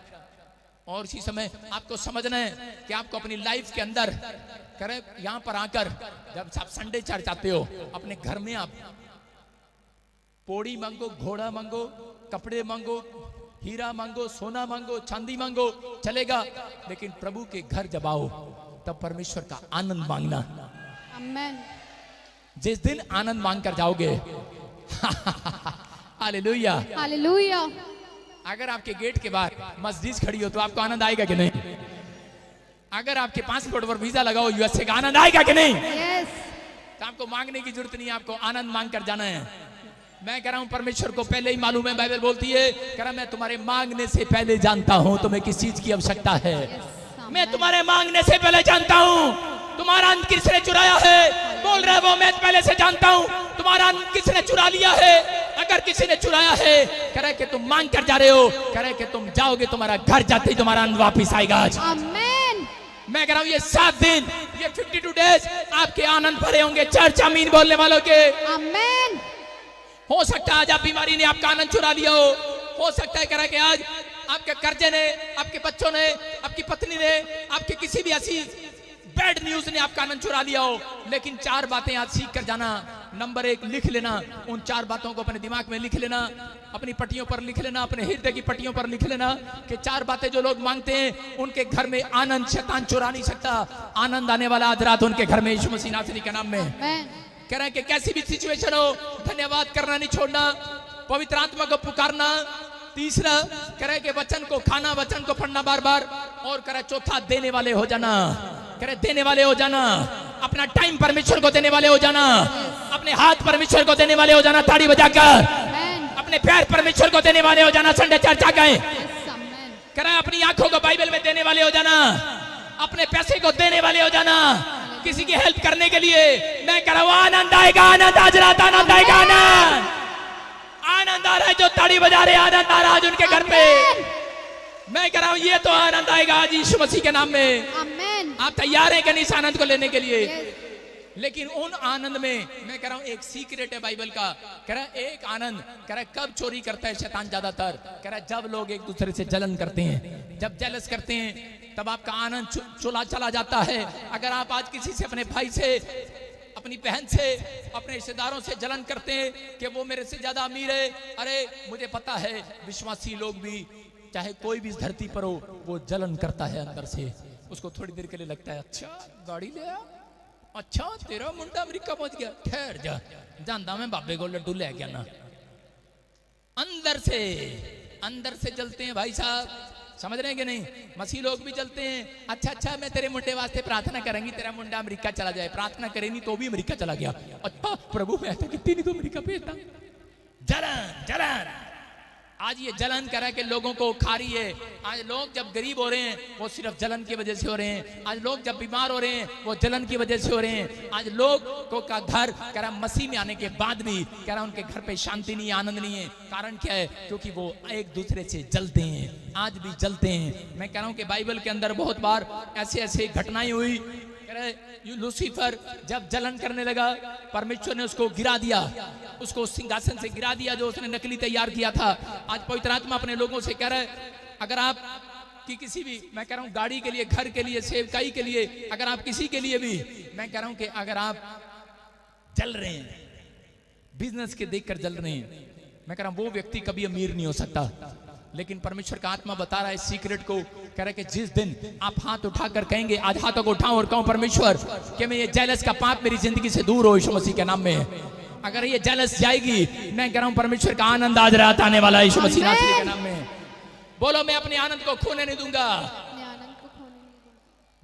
और इसी समय आपको समझना है कि आपको अपनी लाइफ के अंदर करे, यहां पर आकर जब आप संडे चर्च आते हो, अपने घर में आप पौड़ी मांगो, घोड़ा मांगो, कपड़े मांगो, हीरा मांगो, सोना मांगो, चांदी मांगो, चलेगा। लेकिन प्रभु के घर जब आओ तब परमेश्वर का आनंद मांगना। आमेन। जिस दिन आनंद मांग कर जाओगे हालेलुया। हालेलुया। अगर आपके गेट के बाहर मर्सिडीज खड़ी हो तो आपको आनंद आएगा कि नहीं? अगर आपके पासपोर्ट पर वीजा लगाओ यूएसए का, आनंद आएगा कि नहीं? यस। तो आपको मांगने की जरूरत नहीं है, आपको आनंद मांग कर जाना है। मैं कह रहा हूं परमेश्वर को पहले ही मालूम है, बाइबल बोलती है कह रहा मैं तुम्हारे मांगने से पहले जानता हूं तुम्हें किस चीज की आवश्यकता है। मैं तुम्हारे मांगने से पहले जानता हूं तुम्हारा अंत किसने चुराया है। बोल रहे वो मैं पहले से जानता हूं तुम्हारा अंत किसने चुरा लिया है। अगर किसी ने चुराया है कह रहा है कि तुम मांग कर जा रहे हो, कह रहा है कि तुम जाओगे तुम्हारा घर जाते ही तुम्हारा अंत वापिस आएगा आज। आमेन। मैं कह रहा हूं ये 7 दिन, ये 52 डेज आपके आनंद भरे होंगे। चर्च आमीन बोलने वालों के। आमेन। हो सकता है आज आप बीमारी ने आपका आनंद चुरा लिया हो सकता है कह रहा है कि आज आपके कर्जे ने, आपके बच्चों ने, आपकी पत्नी ने, आपके किसी भी ऐसी बैड न्यूज ने आपका आनंद चुरा लिया हो। लेकिन 4 बातें आज सीख कर जाना। नंबर 1 लिख लेना, उन 4 बातों को अपने दिमाग में लिख लेना, अपनी पट्टियों पर लिख लेना, अपने हृदय की पट्टियों पर लिख लेना कि 4 बातें जो लोग मांगते हैं उनके घर में आनंद शैतान चुरा नहीं सकता। आनंद आने वाला आज रात उनके घर में यीशु मसीह नासरी के नाम में। आमेन। कह रहे हैं कि कैसी भी सिचुएशन हो धन्यवाद करना नहीं छोड़ना, पवित्र आत्मा को पुकारना। तीसरा कह रहे हैं कि वचन को खाना, वचन को पढ़ना बार बार। और कह रहे चौथा देने वाले हो जाना। कह रहे देने वाले हो जाना, अपना टाइम परमेश्वर को देने वाले हो जाना, अपने हाथ परमेश्वर को देने वाले हो जाना ताड़ी बजाकर, अपने पैर परमेश्वर को देने वाले हो जाना संडे चर्च आ गए। कह रहा है अपनी आंखों को बाइबल में देने वाले हो जाना, अपने पैसे को देने वाले हो जाना किसी की हेल्प करने के लिए। मैं कह रहा हूं आनंद आएगा, आनंद आज रात आनंद आएगा। आनंद आ रहा है जो ताड़ी बजा रहे, आनंद आ रहा है आज उनके घर पे। मैं कह रहा हूं ये तो आनंद आएगा आज यीशु मसीह के नाम में। आमेन। आप तैयार हैं कि नहीं इस आनंद को लेने के लिए? लेकिन उन आनंद में मैं कह रहा हूं एक सीक्रेट है बाइबल का। कह रहा है एक आनंद, कह रहा है कब चोरी करता है शैतान ज्यादातर? कह रहा है जब लोग एक दूसरे से जलन करते हैं, जब जेलस करते हैं तब आपका आनंद चला जाता है। अगर आप आज किसी से, अपने भाई से, अपनी बहन से, अपने रिश्तेदारों से जलन करते हैं कि वो मेरे से ज्यादा अमीर है, अरे मुझे पता है विश्वासी लोग भी चाहे कोई भी इस धरती पर हो वो जलन करता है अंदर से। उसको थोड़ी देर के लिए लगता है अच्छा गाड़ी ले आ, अच्छा तेरा मुंडा अमेरिका पहुंच गया, ठहर जा जानता मैं बाबे को लड्डू ले गया ना। अंदर से जलते हैं भाई साहब, समझ रहे हैं कि नहीं? मसीह लोग भी जलते हैं। अच्छा मैं तेरे मुंडे वास्ते प्रार्थना करेंगी तेरा मुंडा अमेरिका चला जाए। प्रार्थना करे नहीं तो भी अमेरिका चला गया। अच्छा प्रभु मैं ऐसा कितनी नहीं तो अमेरिका भेजता। जलन आज ये जलन कर रहा है कि लोगों को खा रही है। आज लोग जब गरीब हो रहे हैं वो सिर्फ जलन की वजह से हो रहे हैं। आज लोग जब बीमार हो रहे हैं वो जलन की वजह से हो रहे हैं। आज लोग को का घर कह रहा मसीह में आने के बाद भी कह रहा उनके घर पे शांति नहीं है, आनंद नहीं है। कारण क्या है? क्योंकि वो एक दूसरे से जलते हैं, आज भी जलते हैं। मैं कह रहा हूं कि बाइबल के अंदर बहुत बार ऐसे घटनाएं हुई। लूसीफर जब जलन करने लगा परमेश्वर ने उसको गिरा दिया, उसको सिंहासन से गिरा दिया जो उसने नकली तैयार किया था। आज पवित्र आत्मा अपने लोगों से कह रहा है अगर आप कि किसी भी, मैं कह रहा हूं गाड़ी के लिए, घर के लिए, सेवकाई के लिए, अगर आप किसी के लिए भी, मैं कह रहा हूं कि अगर आप जल रहे हैं, बिजनेस के देखकर जल रहे हैं, मैं कह रहा हूं वो व्यक्ति कभी अमीर नहीं हो सकता। लेकिन परमेश्वर का आत्मा बता रहा है इस सीक्रेट को। कह रहा है कि जिस दिन आप हाथ उठाकर कहेंगे, आज हाथों को उठाऊं और कहूं परमेश्वर कि मैं ये जेलस का पाप मेरी जिंदगी से दूर हो यीशु मसीह के नाम में। अगर ये जेलस जाएगी, मैं कह रहा हूं परमेश्वर का आनंद आज रात आने वाला है यीशु मसीह नासरी के नाम में। बोलो मैं अपने आनंद को खोने नहीं दूंगा।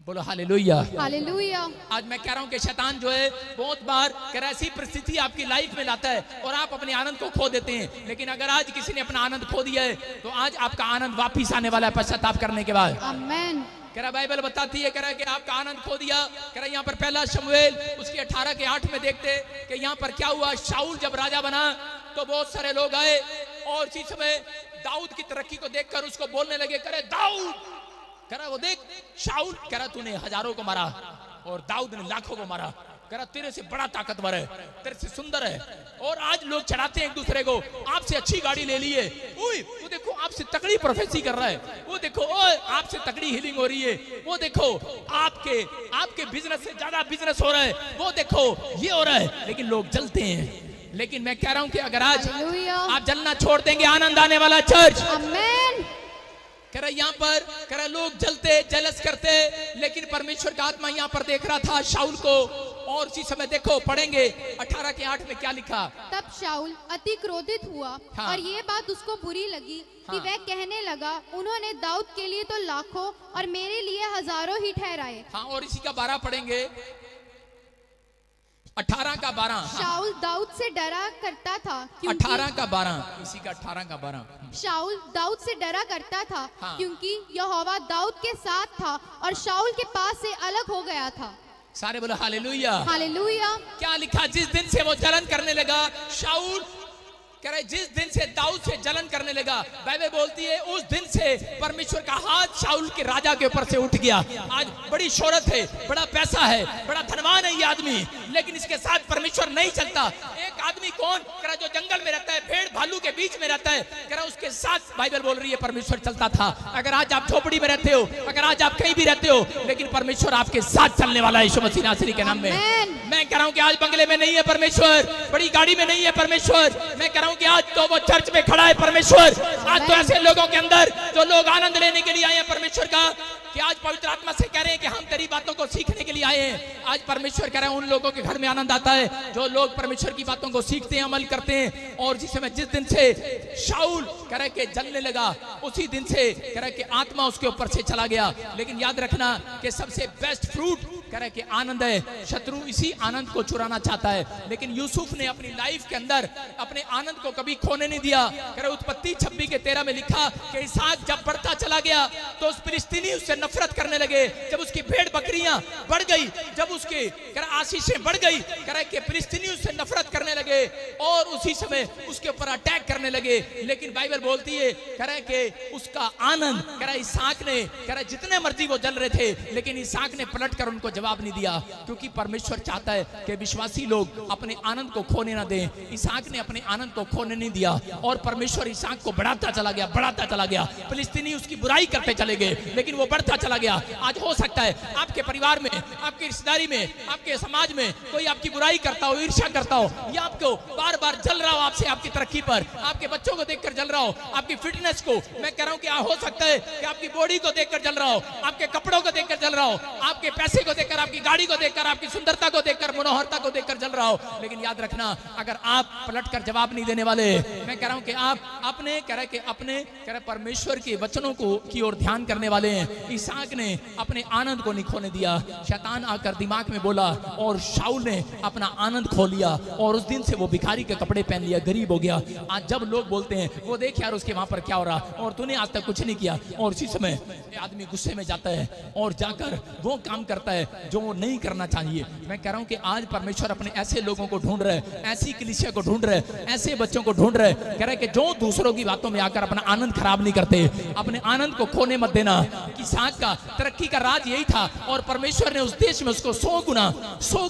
बोलो हालेलुया, हालेलुया। आज मैं कह रहा हूं कि शैतान जो है बहुत बार कह रहा है ऐसी परिस्थिति आपकी लाइफ में लाता है और आप अपने आनंद को खो देते हैं। लेकिन अगर आज किसी ने अपना आनंद खो दिया है तो आज आपका आनंद वापिस आने वाला है पश्चाताप करने के बाद। आमेन। कह रहा बाइबल बताती है, कह रहा है कि आपका आनंद खो दिया। कह रहा यहाँ पर पहला शमूएल उसके 18 के 8 में देखते कि यहाँ पर क्या हुआ। शाऊल जब राजा बना तो बहुत सारे लोग आए और इसी समय दाऊद की तरक्की को देखकर उसको बोलने लगे, करे दाऊद, कह रहा वो देख शाऊल, कह रहा तूने हजारों को मारा और दाऊद ने लाखों को मारा। कह रहा तेरे से बड़ा ताकतवर है, तेरे से सुंदर है। और आज लोग चढ़ाते हैं एक दूसरे को, आपसे अच्छी गाड़ी ले ली है, वो देखो आपसे तगड़ी प्रोफेसी कर रहा है, वो देखो आपसे तगड़ी हीलिंग हो रही है, वो देखो आपके बिजनेस से ज्यादा बिजनेस हो रहा है, वो देखो ये हो रहा है। लेकिन लोग जलते हैं। लेकिन मैं कह रहा हूं कि अगर आज आप जलना छोड़ देंगे, आनंद आने वाला चर्च। आमेन। कह रहा यहाँ पर कह रहा लोग जलते, जेलस करते, लेकिन परमेश्वर का आत्मा यहाँ पर देख रहा था शाऊल को और इसी समय देखो पढ़ेंगे 18 के 8 में क्या लिखा। तब शाऊल अति क्रोधित हुआ हाँ। और ये बात उसको बुरी लगी कि हाँ। वह कहने लगा, उन्होंने दाऊद के लिए तो लाखों और मेरे लिए हजारों ही ठहराए। हाँ, और इसी का 12 पढ़ेंगे, 18 का 12। शाऊल दाऊद से डरा करता था 18 का 12, इसी का 18 का 12। शाऊल दाऊद से डरा करता था हाँ। क्योंकि यहोवा दाऊद के साथ था और शाऊल के पास से अलग हो गया था। सारे बोलो हालेलुया। हालेलुया। क्या लिखा, जिस दिन से वो जलन करने लगा, शाऊल कह रहे जिस दिन से दाऊद से जलन करने लगा, बाइबल बोलती है उस दिन से परमेश्वर का हाथ शाऊल के राजा के ऊपर से उठ गया। आज बड़ी शोहरत है, बड़ा पैसा है, बड़ा धनवान है ये आदमी, लेकिन इसके साथ परमेश्वर नहीं चलता। एक आदमी कौन कह रहा, जो जंगल में रहता है, भेड़ भालू के बीच में रहता है, कह रहा उसके साथ बाइबल बोल रही है परमेश्वर चलता था। अगर आज आप झोपड़ी में रहते हो, अगर आज आप कहीं भी रहते हो, लेकिन परमेश्वर आपके साथ चलने वाला है यीशु मसीह नासरी के नाम में। मैं कह रहा हूं कि आज बंगले में नहीं है परमेश्वर, बड़ी गाड़ी में नहीं है परमेश्वर, मैं कह रहा हूं कि आज तो वो चर्च में खड़ा है परमेश्वर। आज तो ऐसे लोगों के अंदर जो लोग आनंद लेने के लिए आए हैं परमेश्वर का, कि आज पवित्र आत्मा से कह रहे हैं कि हम तेरी बातों को सीखने के लिए आए हैं। आज परमेश्वर कह रहे हैं उन लोगों के घर में आनंद आता है जो लोग परमेश्वर की बातों को सीखते हैं, अमल करते हैं। और जिस समय जिस दिन से शाऊल कह रहे कि जलने लगा, उसी दिन से कह रहे कि आत्मा उसके ऊपर से चला गया। लेकिन याद रखना कि सबसे बेस्ट फ्रूट कह रहे कि आनंद है। शत्रु इसी आनंद को चुराना चाहता है, लेकिन यूसुफ ने अपनी लाइफ के अंदर अपने आनंद को कभी खोने नहीं दिया। कह रहे उत्पत्ति 26 के 13 में लिखा कि इसहाक जब बढ़ता चला गया तो उस फिलिस्तीनी उससे नफरत करने लगे। जब उसकी भेड़ बकरियां बढ़ गई, जब उसके कह रहे आशीषें बढ़ गई, कह रहे कि फिलिस्तीनी उससे नफरत करने लगे और उसी समय उसके ऊपर अटैक करने लगे। लेकिन बाइबल बोलती है कह रहे कि उसका आनंद कह रहे इसहाक ने कह रहे जितने मर्जी वो जल रहे थे, लेकिन इसहाक ने पलट कर उनको जवाब नहीं दिया, क्योंकि परमेश्वर चाहता है कि विश्वासी लोग अपने आनंद को खोने ना दें। इसहाक ने अपने आनंद को खोने नहीं दिया और परमेश्वर इसहाक को बढ़ाता चला गया, बढ़ाता चला गया। फिलिस्तीनी उसकी बुराई करते चले गए, लेकिन वो बढ़ता चला गया। आज हो सकता है आपके परिवार में, आपकी रिश्तेदारी में, आपके समाज में कोई आपकी बुराई करता हो, ईर्ष्या करता हो, या आपको बार बार जल रहा हो आपसे, आपकी तरक्की पर, आपके बच्चों को देखकर जल रहा हो, आपकी फिटनेस को, मैं कह रहा हूं कि हो सकता है कि आपकी बॉडी को देखकर जल रहा हो, आपके कपड़ों को देखकर जल रहा हो, आपके पैसे को देखकर, आपकी गाड़ी को देखकर, आपकी सुंदरता को देखकर, मनोहरता को देखकर जल रहा हो। लेकिन याद रखना, अगर आप पलटकर जवाब नहीं देने वाले, मैं कह रहा हूं कि आप अपने कह रहे परमेश्वर के वचनों को की ओर ध्यान करने वाले हैं। इसहाक ने अपने आनंद को नहीं खोने दिया। शैतान आकर दिमाग में बोला और शाऊल ने अपना आनंद खो लिया और उस दिन से वो भिखारी के कपड़े पहन लिया, गरीब हो गया। आज जब लोग बोलते हैं वो देख यार उसके वहां पर क्या हो रहा और तूने आज तक कुछ नहीं किया, और उसी समय आदमी गुस्से में जाता है और जाकर वो काम करता है जो वो नहीं करना चाहिए। मैं कह रहा हूं कि आज परमेश्वर अपने ऐसे लोगों को ढूंढ रहे, ऐसी कलीसिया को ढूंढ रहे, ऐसे बच्चों को ढूंढ रहे, कह रहे कि जो दूसरों की बातों में आकर अपना आनंद खराब नहीं करते। अपने आनंद को खोने मत देना। इसहाक का तरक्की का राज यही था और परमेश्वर ने उस देश में उसको 100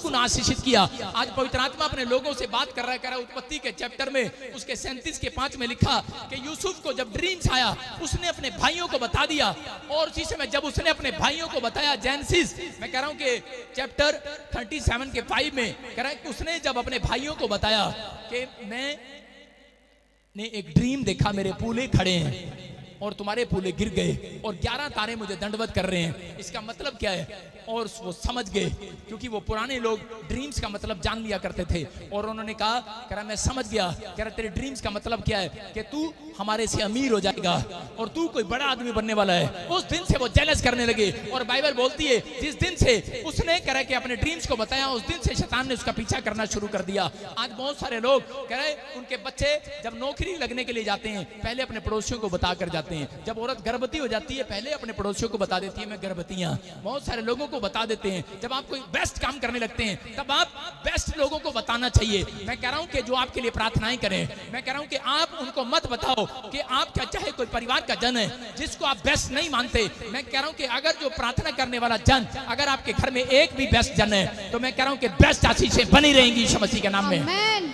गुना आशीषित किया। आज पवित्र आत्मा अपने लोगों से बात कर रहा है। कह रहा है उत्पत्ति के चैप्टर में उसके 37 के 5 में लिखा कि यूसुफ को जब ड्रीम्स आया उसने अपने भाइयों को बता दिया, और उसी समय जब उसने अपने भाइयों को बताया, जेनेसिस मैं कह रहा हूं कि चैप्टर 37 के 5 में कह रहा है कि उसने जब अपने भाइयों को बताया कि मैंने एक ड्रीम देखा, मेरे पूले खड़े हैं और तुम्हारे पूले गिर गए और 11 तारे मुझे दंडवत कर रहे हैं, इसका मतलब क्या है? और वो समझ गए, क्योंकि वो पुराने लोग ड्रीम्स का मतलब जान लिया करते थे। और उन्होंने कहा, कह रहा मैं समझ गया, कह रहा तेरे ड्रीम्स का मतलब क्या है कि तू हमारे से अमीर हो जाएगा और तू कोई बड़ा आदमी बनने वाला है। उस दिन से वो जेलस करने लगे और बाइबल बोलती है जिस दिन से उसने कह रहा कि अपने ड्रीम्स को बताया, उस दिन से शैतान ने उसका पीछा करना शुरू कर दिया। आज बहुत सारे लोग कह रहे उनके बच्चे जब नौकरी लगने के लिए जाते हैं पहले अपने पड़ोसियों को बता कर जाते हैं। जब औरत गर्भवती हो जाती है पहले अपने पड़ोसियों को बता देती है मैं गर्भवती हूं। बहुत सारे लोगों को बता देते हैं। जब आप कोई बेस्ट काम करने लगते हैं तब आप बेस्ट लोगों को बताना चाहिए। मैं कह रहा हूं कि जो आपके लिए प्रार्थनाएं करें, मैं कह रहा हूं कि आप उनको मत बताओ कि आप क्या, चाहे कोई परिवार का जन है जिसको आप बेस्ट नहीं मानते, मैं कह रहा हूं कि अगर जो प्रार्थना करने वाला जन अगर आपके घर में एक भी बेस्ट जन है तो मैं कह रहा हूं कि बेस्ट आशीषें बनी रहेंगी यीशु मसीह के नाम में। आमीन।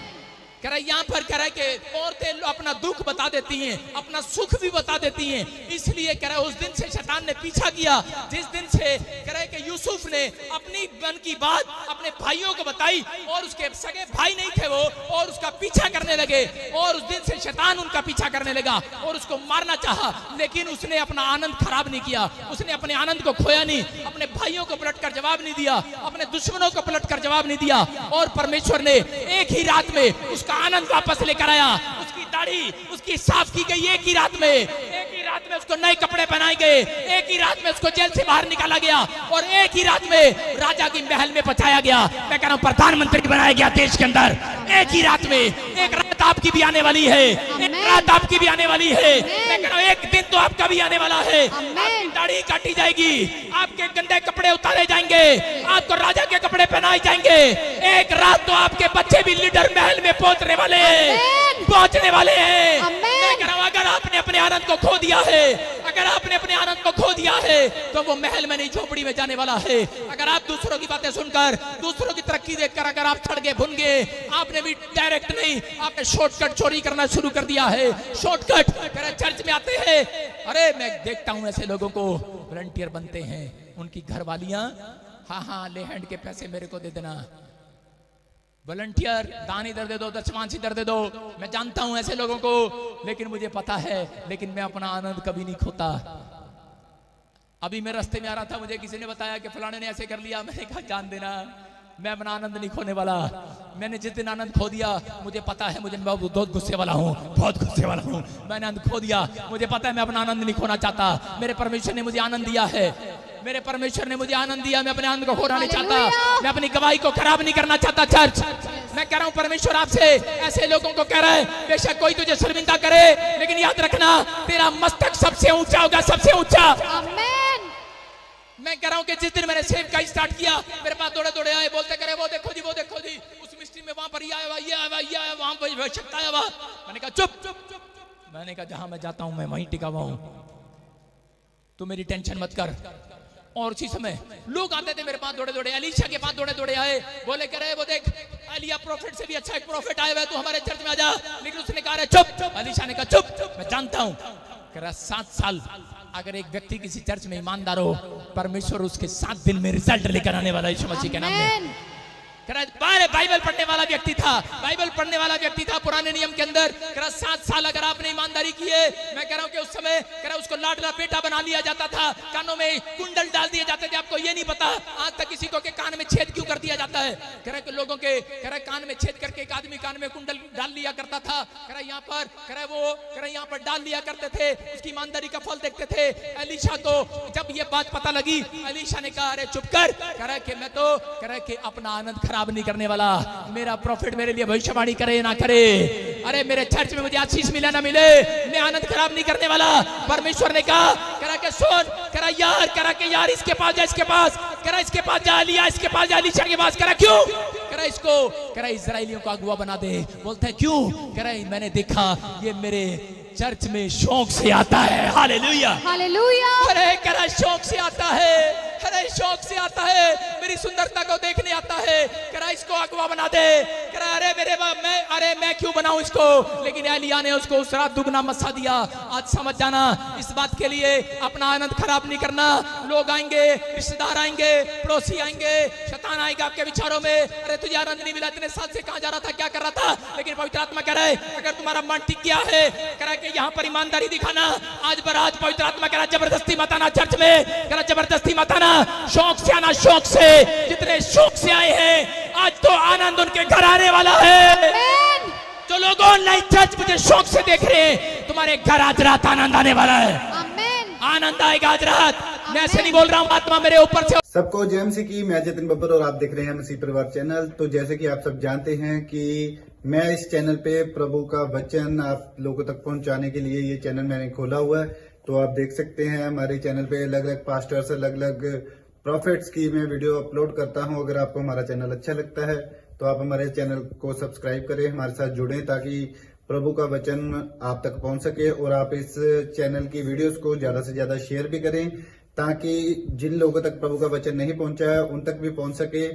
कह रहा यहाँ पर कह रहा कि औरतें अपना दुख बता देती हैं, अपना सुख भी बता देती हैं। इसलिए कह रहा उस दिन से शैतान ने पीछा किया, जिस दिन से कह रहा कि यूसुफ ने अपनी मन की बात अपने भाइयों को बताई और उसके सगे भाई नहीं थे वो, और उसका पीछा करने लगे, और उस दिन से शैतान उनका पीछा करने लगा और उसको मारना चाहा। लेकिन उसने अपना आनंद खराब नहीं किया, उसने अपने आनंद को खोया नहीं, अपने भाइयों को पलट कर जवाब नहीं दिया, अपने दुश्मनों को पलट कर जवाब नहीं दिया। और परमेश्वर ने एक ही रात में उसका आनंद वापस लेकर आया। उसकी दाढ़ी उसकी साफ की गई एक ही रात में, एक ही रात में उसको नए कपड़े पहनाए गए, एक ही रात में उसको जेल से बाहर निकाला गया और एक ही रात में राजा की महल में पहुंचाया गया। मैं कह रहा हूं प्रधानमंत्री बनाया गया देश के अंदर एक ही रात में। एक रात आपकी भी आने वाली है, एक रात आपकी भी आने वाली है। मैं कह रहा हूं एक दिन तो आपका भी आने वाला है। आपकी दाढ़ी काटी जाएगी, आपके गंदे कपड़े उतारे जाएंगे, आपको राजा के कपड़े पहनाए जाएंगे। एक रात तो आपके बच्चे भी लीडर महल में पहुंचने वाले हैं, पहुंचने वाले हैं। मैं कह रहा हूं अगर आपने अपने आनंद को खो दिया है, अगर आपने अपने आनंद को खो दिया है तो वो महल में नहीं झोपड़ी में जाने वाला है। अगर आप दूसरों की बातें सुनकर, दूसरों की तरक्की देखकर अगर आप सड़के भुन गए, आपने भी डायरेक्ट नहीं, आपने शॉर्टकट चोरी करना शुरू कर दिया है। शॉर्टकट चर्च में आते हैं, अरे मैं देखता हूं ऐसे लोगों को वॉलंटियर बनते हैं, उनकी घरवालियां हाँ ले हैंड के पैसे मेरे को दे देना, वॉलंटियर दान इधर दे दो, दशमांश इधर दे दो। मैं जानता हूं ऐसे लोगों को, लेकिन मुझे पता है, लेकिन मैं अपना आनंद कभी नहीं खोता। अभी मैं रास्ते में आ रहा था, मुझे किसी ने बताया कि फलाने ने ऐसे कर लिया। मैंने कहा जान देना, मैं अपना आनंद नहीं खोने वाला। मैंने जिस दिन आनंद खो दिया, मुझे पता है मुझे बहुत गुस्से वाला हूँ, बहुत गुस्से वाला हूँ। मैंने आनंद खो दिया, मुझे पता है मैं अपना आनंद नहीं खोना चाहता। मेरे परमेश्वर ने मुझे आनंद दिया है, मेरे परमेश्वर ने मुझे आनंद दिया, मैं अपने आनंद को खोना नहीं चाहता, मैं अपनी गवाही को खराब नहीं करना चाहता। चर्च मैं कह रहा हूं परमेश्वर आपसे ऐसे लोगों को कह रहा है, बेशक कोई तुझे शर्मिंदा करे, लेकिन याद रखना तेरा मस्तक सबसे ऊंचा होगा, सबसे ऊंचा। आमीन। मैं कह रहा हूं कि जिस दिन मैंने सेव का स्टार्ट किया, मेरे पास दौड़े दौड़े आए, बोलते करे वो देखो जी, वो देखो जी, उस मिस्ट्री में वहां पर ये आया, ये आया, ये आया, वहां पर आवश्यकता आया। मैंने कहा चुप चुप चुप। मैंने कहा जहां मैं जाता हूं मैं वहीं टिका हुआ हूं, तू मेरी टेंशन मत कर। और उसी समय लोग आते थे मेरे पास दौड़े दौड़े, अलीशा के पास दौड़े दौड़े आए, बोले कह रहे वो देख एलिया प्रॉफिट से भी अच्छा एक प्रॉफिट आया हुआ है, तू हमारे चर्च में आ जा। लेकिन उसने कहा चुप। अलीशा ने कहा चुप, मैं जानता हूं। कह रहा 7 साल अगर एक व्यक्ति किसी चर्च में ईमानदार हो, परमेश्वर उसके 7 दिन में रिजल्ट लेकर आने वाला यीशु मसीह के नाम में। बाइबल पढ़ने वाला व्यक्ति था, बाइबल पढ़ने वाला व्यक्ति था पुराने नियम के अंदर। 7 साल अगर आपने ईमानदारी की है, मैं कह रहा हूं कि उस समय उसको लाडला बेटा बना लिया जाता था, कानों में कुंडल डाल दिए जाते थे। आपको ये नहीं पता आज तक किसी को के कान में छेद क्यों कर दिया जाता है। कह रहे लोगों के कान में छेद करके एक आदमी कान में कुंडल डाल लिया करता था। कह रहा यहाँ पर यहाँ पर डाल लिया करते थे, उसकी ईमानदारी का फल देखते थे। एलीशा को जब ये बात पता लगी, एलीशा ने कहा अरे चुप कर। कह रहा कि मैं तो अपना आनंद खराब नहीं करने वाला, मेरा प्रॉफिट मेरे लिए भविष्यवाणी करे ना करे, अरे मेरे चर्च में मुझे आशीष मिले ना मिले, मैं आनंद खराब नहीं करने वाला। परमेश्वर ने कहा करा के सुन, करा यार इसके पास जा, इसके पास करा, इसके पास जा लिया, इसके पास जा एलीशा के पास। करा क्यों? करा इसको करा इजराइलियों को अगुआ बना दे। बोलता है क्यों? करा मैंने देखा ये मेरे चर्च में शौक से आता है। Hallelujah hallelujah. अरे करा शौक से आता है, अरे शौक से आता है, मेरी सुंदरता को देखने आता है। करा इसको अगवा बना दे। करा अरे मैं क्यों बनाऊं इसको? लेकिन एलिया ने उसको उस रात दुगना मसा दिया। आज समझ जाना, इस बात के लिए अपना आनंद खराब नहीं करना। लोग आएंगे, रिश्तेदार आएंगे, पड़ोसी आएंगे, शैतान आएगा आपके विचारों में, अरे तुझे आनंद नहीं मिला, इतने साल से कहां जा रहा था, क्या कर रहा था। लेकिन पवित्र आत्मा कह रहा है अगर तुम्हारा मन टिक गया है, कह रहा है कि यहाँ पर ईमानदारी दिखाना। आज बराज पवित्र आत्मा कह रहा है जबरदस्ती मत आना चर्च में, कह रहा जबरदस्ती मत आना, शौक से आना, शौक से। जितने शौक से आए हैं आज तो आनंद उनके घर आने वाला है। जो लोग ऑनलाइन चर्च मुझे शौक से देख रहे हैं, तुम्हारे घर आज रात आनंद आने वाला है। आनंद आएगा आज रात। मैं ऐसे नहीं बोल रहा हूँ, आत्मा मेरे ऊपर से। सबको जेएमसी की, मैं जतिन बब्बर और आप देख रहे हैं मसीह परिवार चैनल। तो जैसे कि आप सब जानते हैं कि मैं इस चैनल पे प्रभु का वचन आप लोगों तक पहुंचाने के लिए ये चैनल मैंने खोला हुआ है। तो आप देख सकते हैं हमारे चैनल पे अलग अलग पास्टर्स, अलग अलग प्रॉफिट्स की मैं वीडियो अपलोड करता हूं। अगर आपको हमारा चैनल अच्छा लगता है तो आप हमारे चैनल को सब्सक्राइब करें, हमारे साथ जुड़ें ताकि प्रभु का वचन आप तक पहुंच सके। और आप इस चैनल की वीडियोस को ज्यादा से ज्यादा शेयर भी करें ताकि जिन लोगों तक प्रभु का वचन नहीं पहुंचा है उन तक भी पहुंच सके।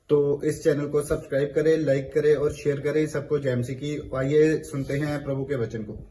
तो इस चैनल को सब्सक्राइब करें, लाइक करें और शेयर करें सबको जय मसीह की। आइए सुनते हैं प्रभु के वचन को।